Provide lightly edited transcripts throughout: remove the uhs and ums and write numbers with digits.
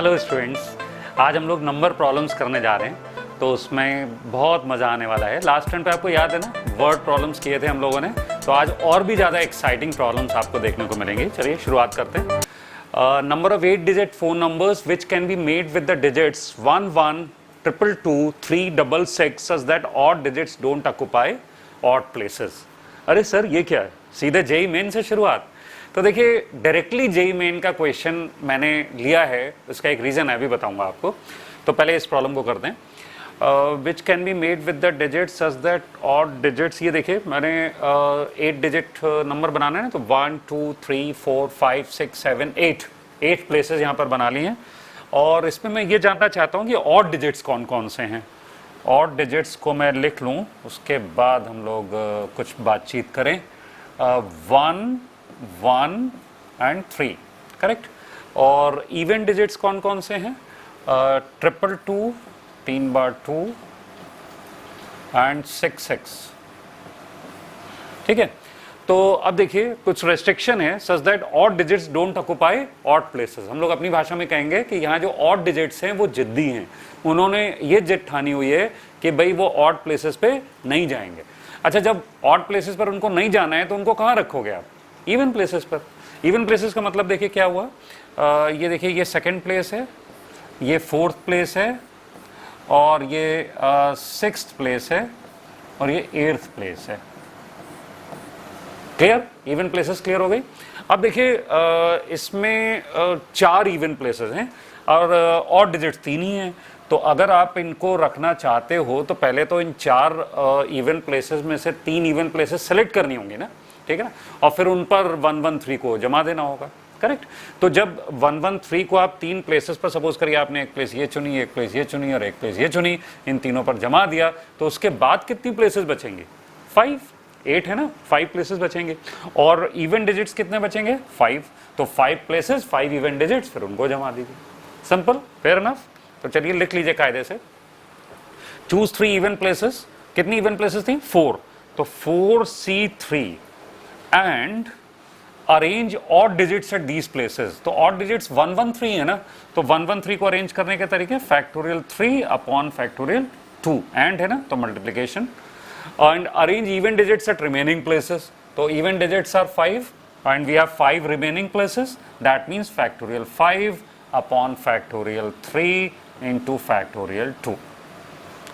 Hello students, आज हम लोग नंबर प्रॉब्लम्स करने जा रहे हैं, तो उसमें बहुत मज़ा आने वाला है। लास्ट टाइम पे आपको याद है ना, वर्ड प्रॉब्लम्स किए थे हम लोगों ने, तो आज और भी ज़्यादा एक्साइटिंग प्रॉब्लम्स आपको देखने को मिलेंगे। चलिए शुरुआत करते हैं। Number of 8 digit phone numbers which can be made with the digits 1 1 2 2 3 6 6 such that odd digits don't occupy odd places. अरे सर, ये क्या है? सीधे जेई मेन से शुरुआत। तो देखिए, डायरेक्टली जेई मेन का क्वेश्चन मैंने लिया है, इसका एक रीज़न है, अभी बताऊंगा आपको। तो पहले इस प्रॉब्लम को करते हैं। Which can be made with the digits such that odd digits, ये देखिए मैंने 8 डिजिट नंबर बनाना है ना, तो 1 2 3 4 5 6 7 8 प्लेसेस यहाँ पर बना लिए हैं। और इसमें मैं ये जानना चाहता हूँ कि ऑड डिजिट्स कौन कौन से हैं। ऑड डिजिट्स को मैं लिख लूँ, उसके बाद हम लोग कुछ बातचीत करें। 1 1 एंड 3, करेक्ट। और इवन डिजिट्स कौन कौन से हैं? 2 2 3 बार 2 एंड 6 6, ठीक है। तो अब देखिए, कुछ रेस्ट्रिक्शन है such that odd digits don't occupy odd places. हम लोग अपनी भाषा में कहेंगे कि यहाँ जो ऑड डिजिट्स हैं वो जिद्दी हैं, उन्होंने ये जिद ठानी हुई है कि भाई वो ऑड प्लेसेस पे नहीं जाएंगे। अच्छा, जब ऑड प्लेसेस पर उनको नहीं जाना है तो उनको कहाँ रखोगे आप? इवन प्लेसेस पर। इवन प्लेसेस का मतलब देखिए क्या हुआ। ये देखिए, ये सेकंड प्लेस है, ये फोर्थ प्लेस है, और ये 6th प्लेस है, और ये 8th प्लेस है। क्लियर? इवन प्लेसेस क्लियर हो गई। अब देखिए, इसमें 4 इवन प्लेसेस हैं और ऑड डिजिट्स 3 ही हैं। तो अगर आप इनको रखना चाहते हो तो पहले तो इन 4 इवन प्लेसेस में से 3 इवन प्लेसेस सेलेक्ट करनी होंगी ना, ठीक है ना, और फिर उन पर 1 1 3 को जमा देना होगा, करेक्ट। तो जब 1 1 3 को आप 3 प्लेसेस पर, सपोज करिए आपने एक प्लेस ये चुनी, एक प्लेस ये चुनी और एक प्लेस ये चुनी, इन तीनों पर जमा दिया, तो उसके बाद कितनी प्लेसेस बचेंगी? 5, 8 है ना, 5 प्लेसेस बचेंगे। और इवन डिजिट्स कितने बचेंगे? 5। तो 5 प्लेसेस, 5 इवन डिजिट्स, फिर उनको जमा दीजिए। Simple, fair enough. तो चलिए लिख लीजिए कायदे से। Choose 3 even places. कितनी इवन प्लेसेस थी? 4। तो 4C3 and arrange odd digits at these places. तो ऑड डिजिट्स 1 1 3 है ना, तो 1 1 3 को अरेंज करने के तरीके फैक्टोरियल 3 अपॉन फैक्टोरियल 2, एंड है ना, तो multiplication. And arrange even digits at remaining places. तो even digits are 5 and we have 5 remaining places, that means factorial 5 upon factorial 3 into factorial 2,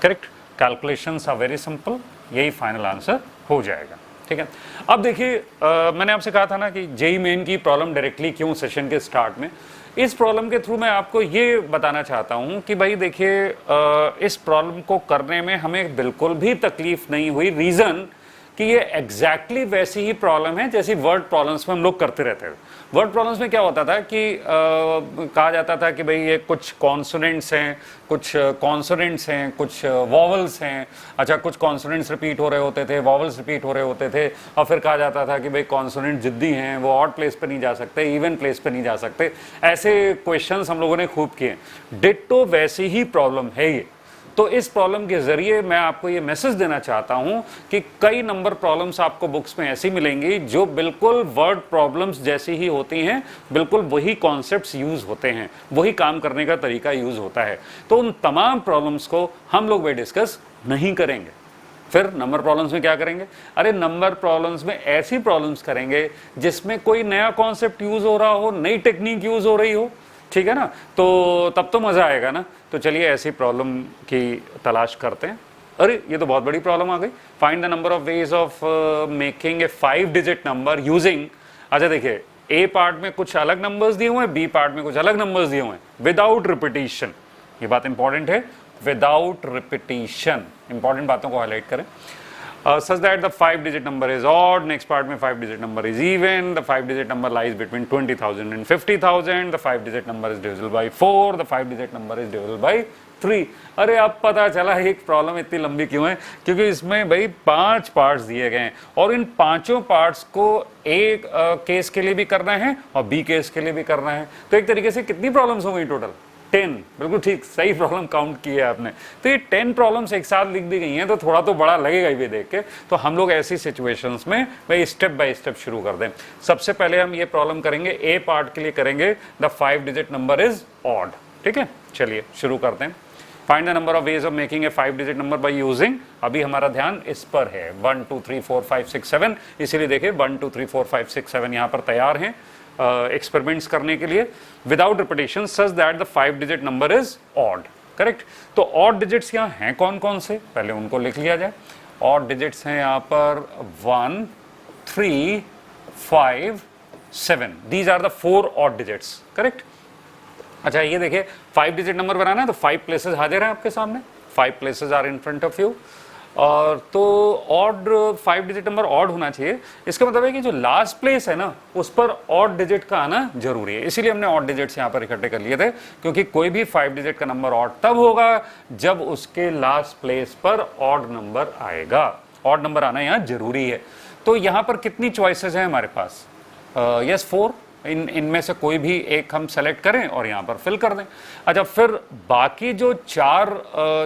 correct. Calculations are very simple, यही final answer हो जाएगा, ठीक है। अब देखिए, मैंने आपसे कहा था ना कि जेई मेन की प्रॉब्लम डायरेक्टली क्यों सेशन के स्टार्ट में। इस प्रॉब्लम के थ्रू मैं आपको ये बताना चाहता हूँ कि भाई देखिए, इस प्रॉब्लम को करने में हमें बिल्कुल भी तकलीफ नहीं हुई। रीज़न कि ये एग्जैक्टली वैसी ही प्रॉब्लम है जैसी वर्ड प्रॉब्लम्स में हम लोग करते रहते थे। वर्ड प्रॉब्लम्स में क्या होता था कि कहा जाता था कि भाई ये कुछ कॉन्सोनेंट्स हैं, कुछ कॉन्सोनेंट्स हैं, कुछ वॉवल्स हैं। अच्छा, कुछ कॉन्सोनेंट्स रिपीट हो रहे होते थे, वॉवल्स रिपीट हो रहे होते थे, और फिर कहा जाता था कि भाई कॉन्सोनेंट जिद्दी हैं, वो ऑड प्लेस पे नहीं जा सकते, इवन प्लेस पे नहीं जा सकते। ऐसे क्वेश्चंस हम लोगों ने खूब किए। डिट्टो वैसी ही प्रॉब्लम है ये। तो इस प्रॉब्लम के जरिए मैं आपको ये मैसेज देना चाहता हूं कि कई नंबर प्रॉब्लम्स आपको बुक्स में ऐसी मिलेंगी जो बिल्कुल वर्ड प्रॉब्लम्स जैसी ही होती हैं, बिल्कुल वही कॉन्सेप्ट्स यूज होते हैं, वही काम करने का तरीका यूज होता है। तो उन तमाम प्रॉब्लम्स को हम लोग डिस्कस नहीं करेंगे। फिर नंबर प्रॉब्लम्स में क्या करेंगे? अरे नंबर प्रॉब्लम्स में ऐसी प्रॉब्लम्स करेंगे जिसमें कोई नया कॉन्सेप्ट यूज हो रहा हो, नई टेक्निक यूज हो रही हो, ठीक है ना, तो तब तो मजा आएगा ना। तो चलिए ऐसी प्रॉब्लम की तलाश करते हैं। अरे ये तो बहुत बड़ी प्रॉब्लम आ गई। Find the number of ways of making a 5 digit number using. अच्छा देखिए, ए पार्ट में कुछ अलग नंबर्स दिए हुए हैं, बी पार्ट में कुछ अलग नंबर्स दिए हुए हैं, विदाउट रिपीटिशन। ये बात इंपॉर्टेंट है, विदाउट रिपीटिशन। इंपॉर्टेंट बातों को हाईलाइट करें। Such that the 5 digit number is odd, next part में 5 digit number is even, the 5 digit number lies between 20,000 and 50,000, the 5 digit number is divisible by 4, the 5 digit number is divisible by 3। अरे अब पता चला एक problem इतनी लंबी क्यों है, क्योंकि इसमें भाई 5 पार्ट्स दिए गए हैं और इन पांचों पार्ट्स को एक केस के लिए भी करना है और बी केस के लिए भी करना है। तो एक तरीके से कितनी प्रॉब्लम्स हो गई टोटल? 10। बिल्कुल ठीक, सही प्रॉब्लम काउंट की है आपने। तो ये 10 प्रॉब्लम्स एक साथ लिख दी गई हैं, तो थोड़ा तो बड़ा लगेगा ही देख के। तो हम लोग ऐसी सिचुएशंस में भाई स्टेप बाय स्टेप शुरू कर दें। सबसे पहले हम ये प्रॉब्लम करेंगे, ए पार्ट के लिए करेंगे the 5 digit number is odd. ठीक है, चलिए शुरू करते हैं। Find the number of ways of making a 5 digit number by using, अभी हमारा ध्यान इस पर है 1 2 3 4 5 6 7, इसीलिए देखिए 1 2 3 4 5 6 7 यहाँ पर तैयार हैं एक्सपेरिमेंट्स करने के लिए without repetition such that the 5 digit number is odd. Correct, तो ऑड डिजिट्स यहाँ हैं कौन कौन से, पहले उनको लिख लिया जाए। ऑड डिजिट्स हैं यहाँ पर 1 3 5 7, these are the 4 odd digits. Correct, अच्छा ये देखिए 5 डिजिट नंबर बनाना है तो 5 प्लेसेस हाजिर हैं आपके सामने, 5 places are in front of you. और तो ऑड 5 डिजिट नंबर ऑड होना चाहिए, इसका मतलब है कि जो लास्ट प्लेस है ना उस पर ऑड डिजिट का आना जरूरी है, इसीलिए हमने ऑड डिजिट्स यहाँ पर इकट्ठे कर लिए थे, क्योंकि कोई भी 5 डिजिट का नंबर ऑड तब होगा जब उसके लास्ट प्लेस पर ऑड नंबर आएगा, ऑड नंबर आना यहाँ जरूरी है। तो यहाँ पर कितनी चॉइसेस हैं हमारे पास, यस 4, इनमें से कोई भी एक हम सेलेक्ट करें और यहाँ पर फिल कर दें। अच्छा फिर बाकी जो 4,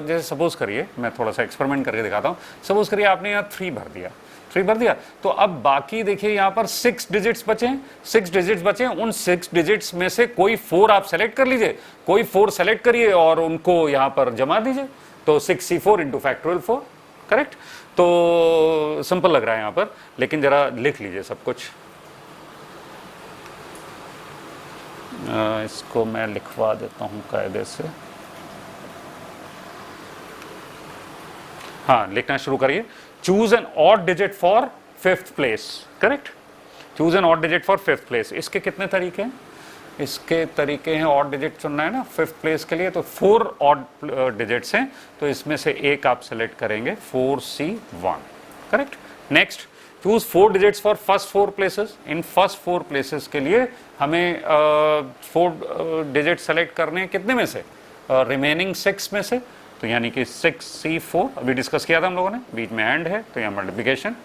जैसे सपोज करिए मैं थोड़ा सा एक्सपेरिमेंट करके दिखाता हूँ, सपोज करिए आपने यहाँ 3 भर दिया, तो अब बाकी देखिए यहाँ पर 6 डिजिट्स बचे हैं, 6 डिजिट्स बचे हैं, उन 6 डिजिट्स में से कोई 4 आप सेलेक्ट कर लीजिए, कोई 4 सेलेक्ट करिए और उनको यहाँ पर जमा दीजिए, तो 6c4 इंटू फैक्टोरियल 4। करेक्ट, तो सिंपल लग रहा है यहाँ पर, लेकिन जरा लिख लीजिए सब कुछ। इसको मैं लिखवा देता हूं कायदे से, हाँ लिखना शुरू करिए। Choose an odd digit for 5th place. Correct, choose an odd digit for 5th place. इसके कितने तरीके हैं, इसके तरीके हैं, ऑड डिजिट चुनना है ना 5th प्लेस के लिए, तो 4 ऑड डिजिट्स हैं, तो इसमें से एक आप सेलेक्ट करेंगे 4c1। Correct, next choose 4 digits for first 4 places. In first 4 places के लिए हमें 4 डिजिट सेलेक्ट करने हैं, कितने में से, रिमेनिंग 6 में से, तो यानी कि 6c4 अभी डिस्कस किया था हम लोगों ने, बीच में एंड है तो यहाँ multiplication.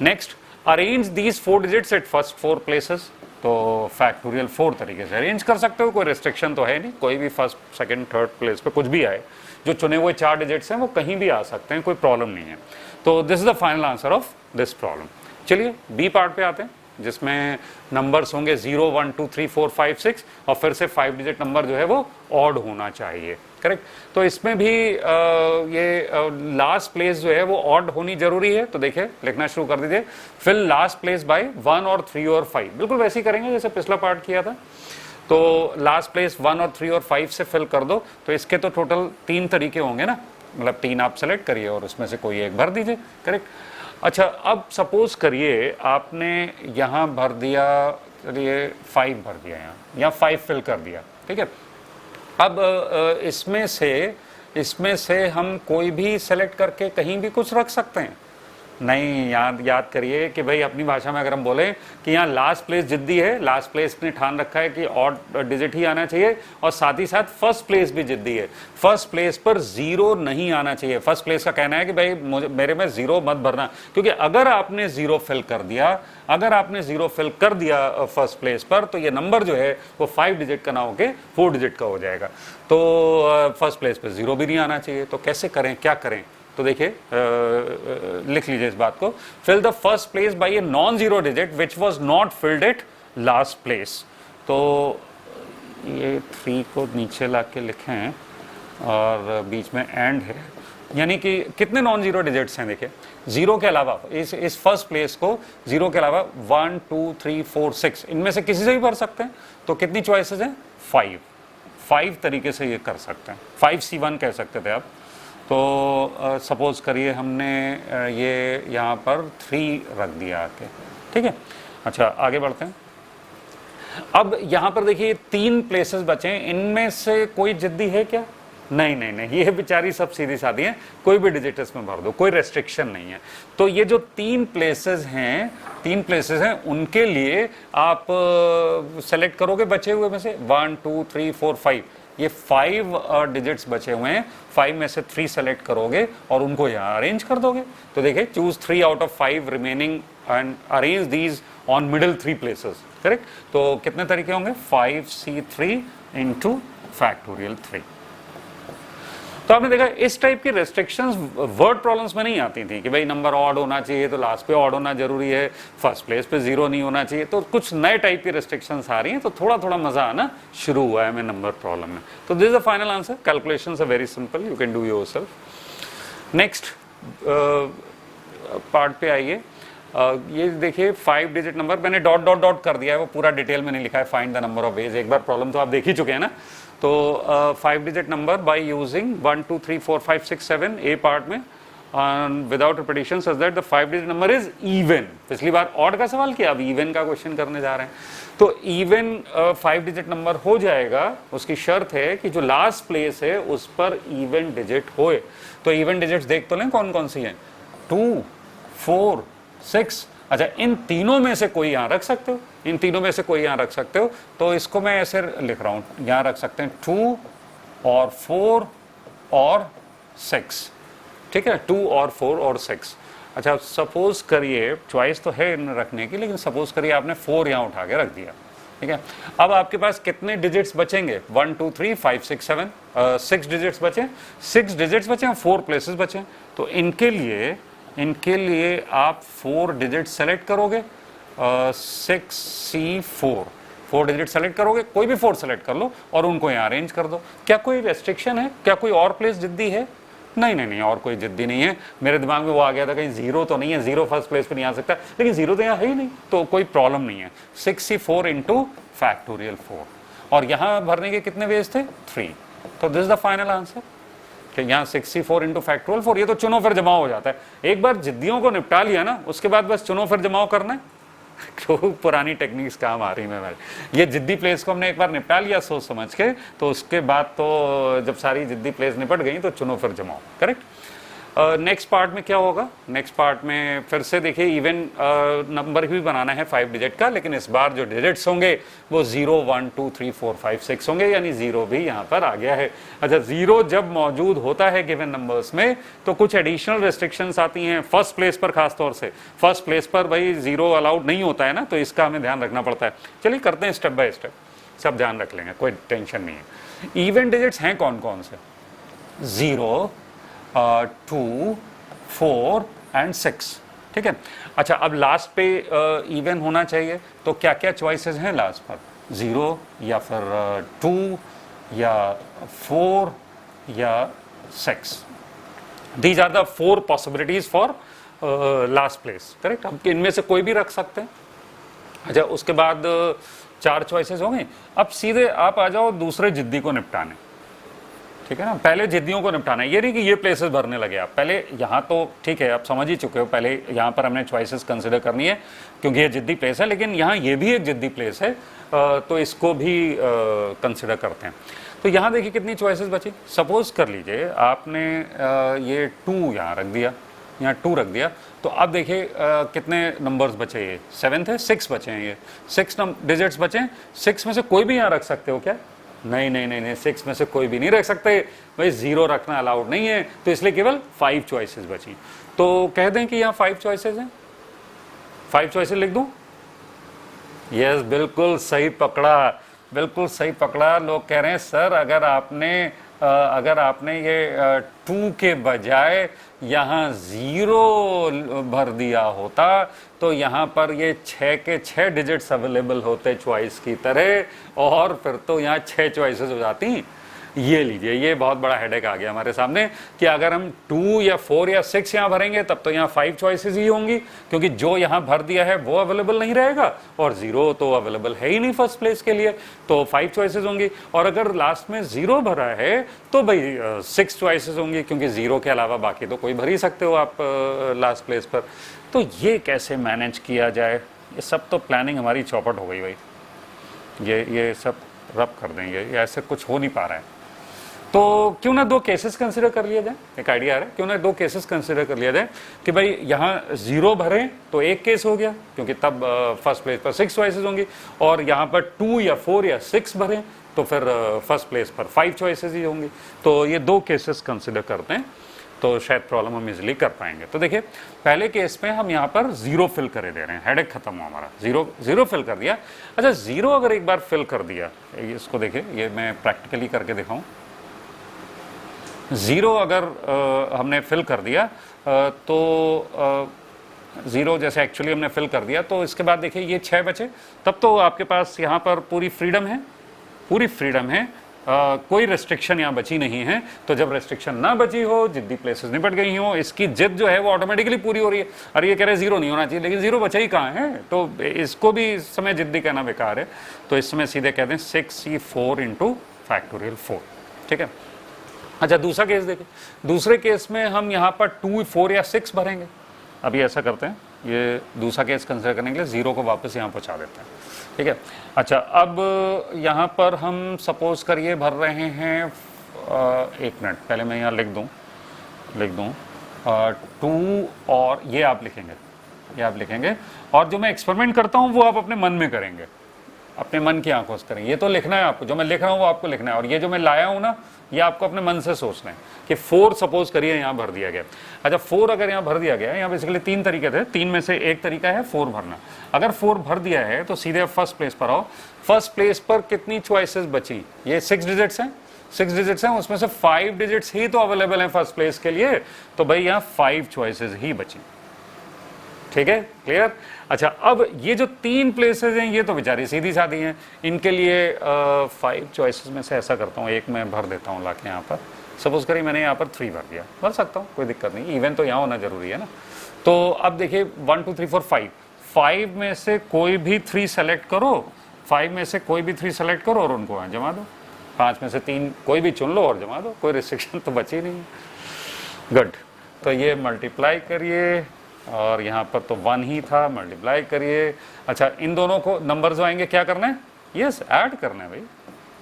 Next arrange these 4 digits at first 4 places, तो फैक्टोरियल 4 तरीके से अरेंज कर सकते हो, कोई रेस्ट्रिक्शन तो है नहीं, कोई भी फर्स्ट सेकंड थर्ड प्लेस पे कुछ भी आए, जो चुने हुए 4 डिजिट्स हैं वो कहीं भी आ सकते हैं, कोई प्रॉब्लम नहीं है। तो this is the final answer of this problem. चलिए बी पार्ट पे आते हैं, जिसमें नंबर्स होंगे 0 1 2 3 4 5 6 और फिर से 5 डिजिट नंबर जो है वो ऑड होना चाहिए। करेक्ट, तो इसमें भी ये लास्ट प्लेस जो है वो ऑड होनी जरूरी है, तो देखिए लिखना शुरू कर दीजिए, फिल लास्ट प्लेस बाय 1 और 3 और 5, बिल्कुल वैसे ही करेंगे जैसे पिछला पार्ट किया था। तो लास्ट प्लेस 1 और 3 और 5 से फिल कर दो, तो इसके तो टोटल 3 तरीके होंगे ना, मतलब 3 आप सेलेक्ट करिए और उसमें से कोई एक भर दीजिए। करेक्ट, अच्छा अब सपोज करिए आपने यहाँ भर दिया, चलिए 5 भर दिया यहाँ 5 फिल कर दिया, ठीक है। अब इसमें से हम कोई भी सेलेक्ट करके कहीं भी कुछ रख सकते हैं, नहीं, याद करिए कि भाई अपनी भाषा में अगर हम बोलें कि यहाँ लास्ट प्लेस जिद्दी है, लास्ट प्लेस ने ठान रखा है कि ऑड डिजिट ही आना चाहिए, और साथ ही साथ फर्स्ट प्लेस भी जिद्दी है, फर्स्ट प्लेस पर 0 नहीं आना चाहिए। फर्स्ट प्लेस का कहना है कि भाई मेरे में 0 मत भरना, क्योंकि अगर आपने 0 फिल कर दिया फर्स्ट प्लेस पर, तो ये नंबर जो है वो 5 डिजिट का ना होके 4 डिजिट का हो जाएगा। तो फर्स्ट प्लेस पर 0 भी नहीं आना चाहिए, तो कैसे करें, क्या करें, तो देखिए लिख लीजिए इस बात को, fill the first place by a non zero digit which was not filled at last place. तो ये 3 को नीचे ला के लिखें और बीच में एंड है, यानी कि कितने नॉन जीरो डिजिट्स हैं, देखिए 0 के अलावा इस फर्स्ट प्लेस को 0 के अलावा 1 2 3 4 6 इनमें से किसी से भी भर सकते हैं। तो कितनी चॉइसेस हैं, 5 तरीके से ये कर सकते हैं, 5c1 कह सकते थे आप। तो सपोज करिए हमने ये यहाँ पर 3 रख दिया आके, ठीक है। अच्छा आगे बढ़ते हैं। अब यहाँ पर देखिए 3 प्लेसेस बचे हैं, इनमें से कोई जिद्दी है क्या, नहीं, ये बेचारी सब सीधी सादी हैं, कोई भी डिजिट इसमें भर दो, कोई रेस्ट्रिक्शन नहीं है। तो ये जो 3 प्लेसेस हैं उनके लिए आप सेलेक्ट करोगे बचे हुए में से 1 2 3 4 5, ये 5 डिजिट्स बचे हुए हैं, 5 में से 3 सेलेक्ट करोगे और उनको यहाँ अरेंज कर दोगे। तो देखिए choose 3 out of 5 remaining and arrange these on middle 3 places. Correct, तो कितने तरीके होंगे, 5c3 इंटू फैक्टोरियल 3। तो आपने देखा इस टाइप की रेस्ट्रिक्शंस वर्ड प्रॉब्लम्स में नहीं आती थी कि भाई नंबर ऑड होना चाहिए तो लास्ट पे ऑड होना जरूरी है, फर्स्ट प्लेस पे जीरो नहीं होना चाहिए। तो कुछ नए टाइप की रेस्ट्रिक्शंस आ रही हैं, तो थोड़ा थोड़ा मजा आना शुरू हुआ है हमें नंबर प्रॉब्लम में। तो this is the final answer, calculations are very simple, you can do yourself. Next part पे आइए। ये देखिए 5 डिजिट नंबर, मैंने डॉट डॉट डॉट कर दिया है, वो पूरा डिटेल में नहीं लिखा है, find the number of ways. एक बार प्रॉब्लम तो आप देख ही चुके हैं ना। तो 5 digit number by using 1 2 3 4 5 6 7 A part में without repetition such that the 5 digit number is even. पिछली बार ऑड का सवाल किया, अब इवन का क्वेश्चन करने जा रहे हैं। तो इवन 5 डिजिट नंबर हो जाएगा, उसकी शर्त है कि जो लास्ट प्लेस है उस पर इवन डिजिट होए। तो इवन डिजिट्स देख तो लें कौन कौन सी हैं, 2 4 6। अच्छा, इन तीनों में से कोई यहां रख सकते हो, इन तीनों में से कोई यहां रख सकते हो। तो इसको मैं ऐसे लिख रहा हूं, यहां रख सकते हैं 2 और 4 और 6, ठीक है, 2 और 4 और 6। अच्छा, सपोज करिए, चॉइस तो है इन रखने की, लेकिन सपोज करिए आपने 4 यहां उठा के रख दिया, ठीक है। अब आपके पास कितने डिजिट्स बचेंगे, 1 2 3 5 6 7, 6 डिजिट्स बचे, 6 डिजिट्स बचे और 4 प्लेसेस बचे। तो इनके लिए आप 4 डिजिट सेलेक्ट करोगे, 6C4, 4 डिजिट सेलेक्ट करोगे, कोई भी 4 सेलेक्ट कर लो और उनको यहाँ अरेंज कर दो। क्या कोई रेस्ट्रिक्शन है, क्या कोई और प्लेस जिद्दी है? नहीं नहीं नहीं, और कोई जिद्दी नहीं है। मेरे दिमाग में वो आ गया था कहीं जीरो तो नहीं है, जीरो फर्स्ट प्लेस पे नहीं आ सकता, लेकिन जीरो तो यहाँ है ही नहीं, तो कोई प्रॉब्लम नहीं है। 6C4 इंटू फैक्टोरियल 4, और यहाँ भरने के कितने वेज थे, 3। तो this is the final answer. यहाँ 6C4 इंटू फैक्टोरियल 4, ये तो चुनो फिर जमाओ हो जाता है। एक बार जिद्दियों को निपटा लिया ना, उसके बाद बस चुनो फिर जमाओ करना है। तो पुरानी टेक्निक्स काम आ रही है। ये जिद्दी प्लेस को हमने एक बार निपटा लिया सोच समझ के, तो उसके बाद तो जब सारी जिद्दी प्लेस निपट गई तो चुनो फिर जमाओ, करेक्ट। नेक्स्ट पार्ट में क्या होगा, नेक्स्ट पार्ट में फिर से देखिए इवन नंबर भी बनाना है 5 डिजिट का, लेकिन इस बार जो डिजिट्स होंगे वो 0 1 2 3 4 5 6 होंगे, यानी 0 भी यहाँ पर आ गया है। अच्छा, 0 जब मौजूद होता है गिवन नंबर्स में तो कुछ एडिशनल रेस्ट्रिक्शंस आती हैं, फर्स्ट प्लेस पर खासतौर से। फर्स्ट प्लेस पर भाई 0 अलाउड नहीं होता है ना, तो इसका हमें ध्यान रखना पड़ता है। चलिए करते हैं स्टेप बाय स्टेप, सब ध्यान रख लेंगे, कोई टेंशन नहीं है। इवन डिजिट्स हैं कौन कौन से, 0 2 4 एंड 6, ठीक है। अच्छा, अब लास्ट पे इवन होना चाहिए, तो क्या क्या चॉइसेस हैं लास्ट पर, 0 या फिर 2 या 4 या 6। These are the 4 possibilities for last place, correct. अब इनमें से कोई भी रख सकते हैं। अच्छा, उसके बाद 4 चॉइसेस हो गई। अब सीधे आप आ जाओ दूसरे जिद्दी को निपटाने, ठीक है ना। पहले जिद्दियों को निपटाना है, ये नहीं कि ये प्लेसेस भरने लगे आप। पहले यहाँ तो ठीक है, आप समझ ही चुके हो, पहले यहाँ पर हमने चॉइसेस कंसिडर करनी है क्योंकि ये जिद्दी प्लेस है, लेकिन यहाँ ये भी एक जिद्दी प्लेस है, तो इसको भी कंसिडर करते हैं। तो यहाँ देखिए कितनी चॉइसेस बची। सपोज कर लीजिए आपने ये 2 यहाँ रख दिया, यहाँ 2 रख दिया, तो अब देखिए कितने नंबर्स बचे, ये 7 थे, 6 बचे हैं, ये 6 डिजिट्स बचे हैं। 6 में से कोई भी यहाँ रख सकते हो क्या, नहीं नहीं नहीं नहीं, 6 में से कोई भी नहीं रख सकते भाई, 0 रखना अलाउड नहीं है, तो इसलिए केवल 5 चॉइसेस बची। तो कह दें कि यहाँ 5 चॉइसेस हैं, 5 चॉइसेस लिख दूं। यस, बिल्कुल सही पकड़ा, बिल्कुल सही पकड़ा। लोग कह रहे हैं सर अगर आपने ये 2 के बजाय यहाँ 0 भर दिया होता तो यहाँ पर ये 6 के 6 डिजिट्स अवेलेबल होते चॉइस की तरह, और फिर तो यहाँ 6 चॉइसेस हो जाती। ये लीजिए, ये बहुत बड़ा हेडेक आ गया हमारे सामने कि अगर हम 2 या 4 या 6 यहाँ भरेंगे तब तो यहाँ 5 चॉइसेस ही होंगी, क्योंकि जो यहाँ भर दिया है वो अवेलेबल नहीं रहेगा और 0 तो अवेलेबल है ही नहीं फर्स्ट प्लेस के लिए, तो 5 चॉइसेस होंगी। और अगर लास्ट में 0 भरा है तो भाई 6 चॉइसेस होंगी, क्योंकि 0 के अलावा बाकी तो कोई भर ही सकते हो आप लास्ट प्लेस पर। तो ये कैसे मैनेज किया जाए, ये सब तो प्लानिंग हमारी चौपट हो गई भाई, ये सब रब कर देंगे, ये ऐसे कुछ हो नहीं पा रहा है। तो क्यों ना 2 केसेस कंसिडर कर लिया जाए, एक आइडिया आ रहा है, क्यों ना 2 केसेस कंसिडर कर लिया जाए कि भाई यहाँ 0 भरें तो एक केस हो गया, क्योंकि तब फर्स्ट प्लेस पर 6 चॉइसेस होंगी, और यहाँ पर 2 या 4 या 6 भरें तो फिर फर्स्ट प्लेस पर 5 चॉइसेस ही होंगी। तो ये 2 केसेस कंसिडर करते हैं, तो शायद प्रॉब्लम हम इजिली कर पाएंगे। तो देखिए पहले केस में हम यहाँ पर 0 फिल करे दे रहे हैं, हेडेक खत्म हुआ हमारा, 0 फिल कर दिया। अच्छा, 0 अगर एक बार फिल कर दिया, इसको देखिए, ये मैं प्रैक्टिकली करके दिखाऊं। ज़ीरो अगर हमने फिल कर दिया तो ज़ीरो जैसे एक्चुअली हमने फिल कर दिया, तो इसके बाद देखिए ये 6 बचे, तब तो आपके पास यहाँ पर पूरी फ्रीडम है, पूरी फ्रीडम है, कोई रेस्ट्रिक्शन यहाँ बची नहीं है। तो जब रेस्ट्रिक्शन ना बची हो, जिद्दी प्लेसेस निपट गई हो, इसकी जिद जो है वो ऑटोमेटिकली पूरी हो रही है। अरे ये कह रहे हैं जीरो नहीं होना चाहिए, लेकिन जीरो बचा ही कहाँ है, तो इसको भी इस समय जिद्दी कहना बेकार है। तो इस समय सीधे कहते हैं 6c4 इंटू फैक्टोरियल 4, ठीक है। अच्छा दूसरा केस देखें, दूसरे केस में हम यहाँ पर 2, 4 या 6 भरेंगे। अभी ऐसा करते हैं, ये दूसरा केस कंसिडर करने के लिए ज़ीरो को वापस यहाँ पहुँचा देते हैं, ठीक है। अच्छा अब यहाँ पर हम सपोज करिए भर रहे हैं, एक मिनट पहले मैं यहाँ लिख दूँ 2, और ये आप लिखेंगे, और जो मैं एक्सपेरिमेंट करता हूँ वो आप अपने मन में करेंगे, अपने मन की आंखों से करेंगे। ये तो लिखना है आपको, जो मैं लिख रहा हूँ वो आपको लिखना है, और ये जो मैं लाया हूँ ना, ये आपको अपने मन से सोचना है कि 4 सपोज करिए यहाँ भर दिया गया। अच्छा 4 अगर यहाँ भर दिया गया, यहाँ बेसिकली 3 तरीके थे, 3 में से एक तरीका है 4 भरना। अगर 4 भर दिया है तो सीधे फर्स्ट प्लेस पर आओ। फर्स्ट प्लेस पर कितनी चॉइसेस बची, ये 6 डिजिट्स हैं, 6 डिजिट्स हैं, उसमें से 5 डिजिट्स ही तो अवेलेबल हैं फर्स्ट प्लेस के लिए, तो भाई यहाँ 5 चॉइसेस ही बची, ठीक है, क्लियर। अच्छा अब ये जो 3 प्लेसेस हैं ये तो बेचारी सीधी सादी हैं, इनके लिए 5 चॉइसेस में से ऐसा करता हूँ, एक मैं भर देता हूँ लाके यहाँ पर। सपोज करिए मैंने यहाँ पर 3 भर दिया, भर सकता हूँ, कोई दिक्कत नहीं, इवन तो यहाँ होना जरूरी है ना। तो अब देखिए 1 2 3 4 5 में से कोई भी 3 सेलेक्ट करो, 5 में से कोई भी 3 सेलेक्ट करो और उनको वहाँ जमा दो। 5 में से 3 कोई भी चुन लो और जमा दो, कोई रिस्ट्रिक्शन तो बची नहीं। गुड, तो ये मल्टीप्लाई करिए, और यहाँ पर तो 1 ही था, मल्टीप्लाई करिए। अच्छा इन दोनों को नंबर जो आएंगे क्या करना है, यस ऐड करना है भाई,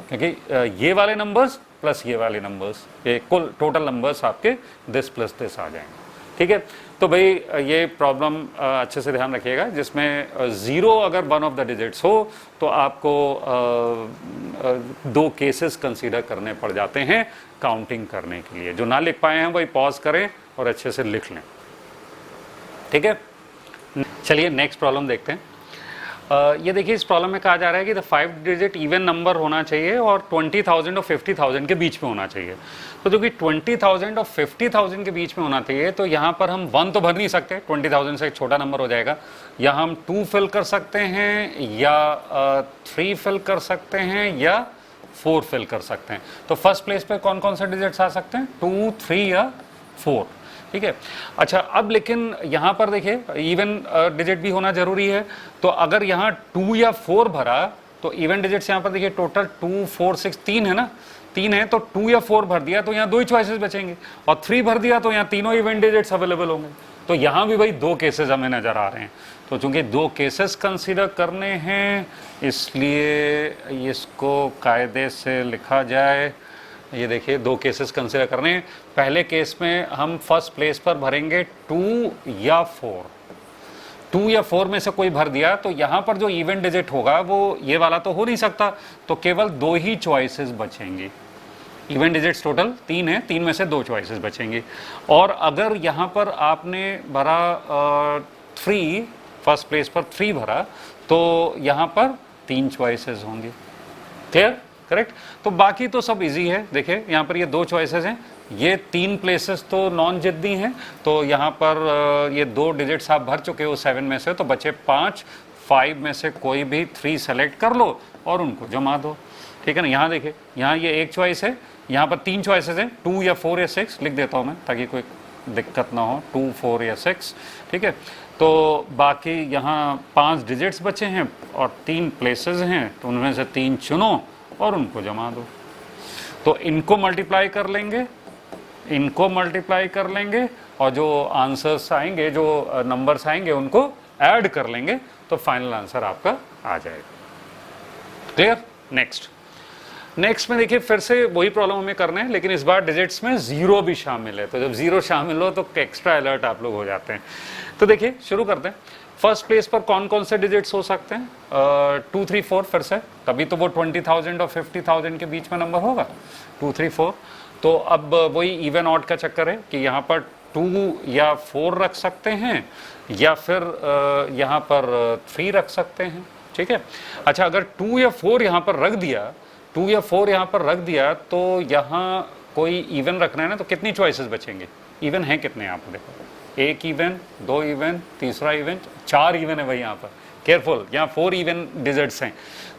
क्योंकि ये वाले नंबर्स प्लस ये वाले नंबर्स, ये कुल टोटल नंबर्स आपके दिस प्लस दिस आ जाएंगे, ठीक है। तो भाई ये प्रॉब्लम अच्छे से ध्यान रखिएगा, जिसमें 0 अगर 1 ऑफ द डिजिट्स हो तो आपको 2 केसेस कंसीडर करने पड़ जाते हैं काउंटिंग करने के लिए। जो ना लिख पाए हैं वही पॉज करें और अच्छे से लिख लें, ठीक है। चलिए नेक्स्ट प्रॉब्लम देखते हैं। ये देखिए इस प्रॉब्लम में कहा जा रहा है कि द 5 डिजिट इवन नंबर होना चाहिए और 20,000 और 50,000 के बीच में होना चाहिए। तो जो कि 20,000 और 50,000 के बीच में होना चाहिए, तो यहाँ पर हम 1 तो भर नहीं सकते, 20,000 से एक छोटा नंबर हो जाएगा। यहाँ हम 2 फिल कर सकते हैं, या 3 फिल कर सकते हैं, या 4 फिल कर सकते हैं। तो फर्स्ट प्लेस पे कौन कौन से डिजिट्स आ सकते हैं, 2, 3 या 4, ठीक है। अच्छा अब लेकिन यहाँ पर देखिए इवन डिजिट भी होना जरूरी है, तो अगर यहाँ 2 या 4 भरा तो इवन डिजिट्स यहाँ पर देखिए टोटल 2, 4, 6 3 है ना, 3 है, तो 2 या 4 भर दिया तो यहाँ 2 ही चॉइसेस बचेंगे, और 3 भर दिया तो यहाँ तीनों इवन डिजिट्स अवेलेबल होंगे। तो यहाँ भी भाई 2 केसेस हमें नजर आ रहे हैं। तो चूंकि 2 केसेस कंसीडर करने हैं, इसलिए इसको कायदे से लिखा जाए। ये देखिए 2 केसेस कंसिडर करने हैं। पहले केस में हम फर्स्ट प्लेस पर भरेंगे 2 या 4, 2 या 4 में से कोई भर दिया तो यहाँ पर जो इवन डिजिट होगा वो ये वाला तो हो नहीं सकता, तो केवल 2 ही चॉइसेस बचेंगी। इवन डिजिट्स टोटल 3 है, 3 में से 2 चॉइसेस बचेंगी। और अगर यहाँ पर आपने भरा 3, फर्स्ट प्लेस पर 3 भरा, तो यहाँ पर 3 चॉइसेस होंगी, क्लियर, करेक्ट। तो बाकी तो सब इजी है। देखिए यहाँ पर ये 2 चॉइसेस हैं, ये 3 प्लेसेस तो नॉन जिद्दी हैं, तो यहाँ पर ये 2 डिजिट्स आप भर चुके हो 7 में से, तो बचे 5 में से कोई भी 3 सेलेक्ट कर लो और उनको जमा दो, ठीक है ना। यहाँ देखिए यहाँ ये एक चॉइस है, यहाँ पर 3 चॉइसेस हैं, 2 या 4 या 6 लिख देता हूँ मैं ताकि कोई दिक्कत ना हो, 2, 4 या 6, ठीक है। तो बाकी यहाँ 5 डिजिट्स बचे हैं और 3 प्लेसेस हैं, तो उनमें से 3 चुनो और उनको जमा दो। तो इनको मल्टीप्लाई कर लेंगे, इनको मल्टीप्लाई कर लेंगे, और जो आंसर्स आएंगे, जो नंबर्स आएंगे उनको ऐड कर लेंगे, तो फाइनल आंसर आपका आ जाएगा, क्लियर। नेक्स्ट में देखिए फिर से वही प्रॉब्लम हमें करना है, लेकिन इस बार डिजिट्स में 0 भी शामिल है। तो जब 0 शामिल हो तो एक्स्ट्रा अलर्ट आप लोग हो जाते हैं। तो देखिए शुरू करते हैं। फर्स्ट प्लेस पर कौन कौन से डिजिट्स हो सकते हैं, 2, 3, 4 फिर से, तभी तो वो 20,000 और 50,000 के बीच में नंबर होगा, 2, 3, 4। तो अब वही इवन ऑड का चक्कर है कि यहाँ पर 2 या 4 रख सकते हैं, या फिर यहाँ पर 3 रख सकते हैं, ठीक है। अच्छा अगर 2 या 4 यहाँ पर रख दिया, 2 या 4 यहाँ पर रख दिया, तो यहाँ कोई इवन रखना है ना तो कितनी चॉइसेस बचेंगे? इवन है कितने यहाँ पर देखो, एक इवन, दो इवन, तीसरा इवन, 4 इवन है भाई यहाँ पर। केयरफुल, यहाँ 4 इवन डिजिट्स हैं,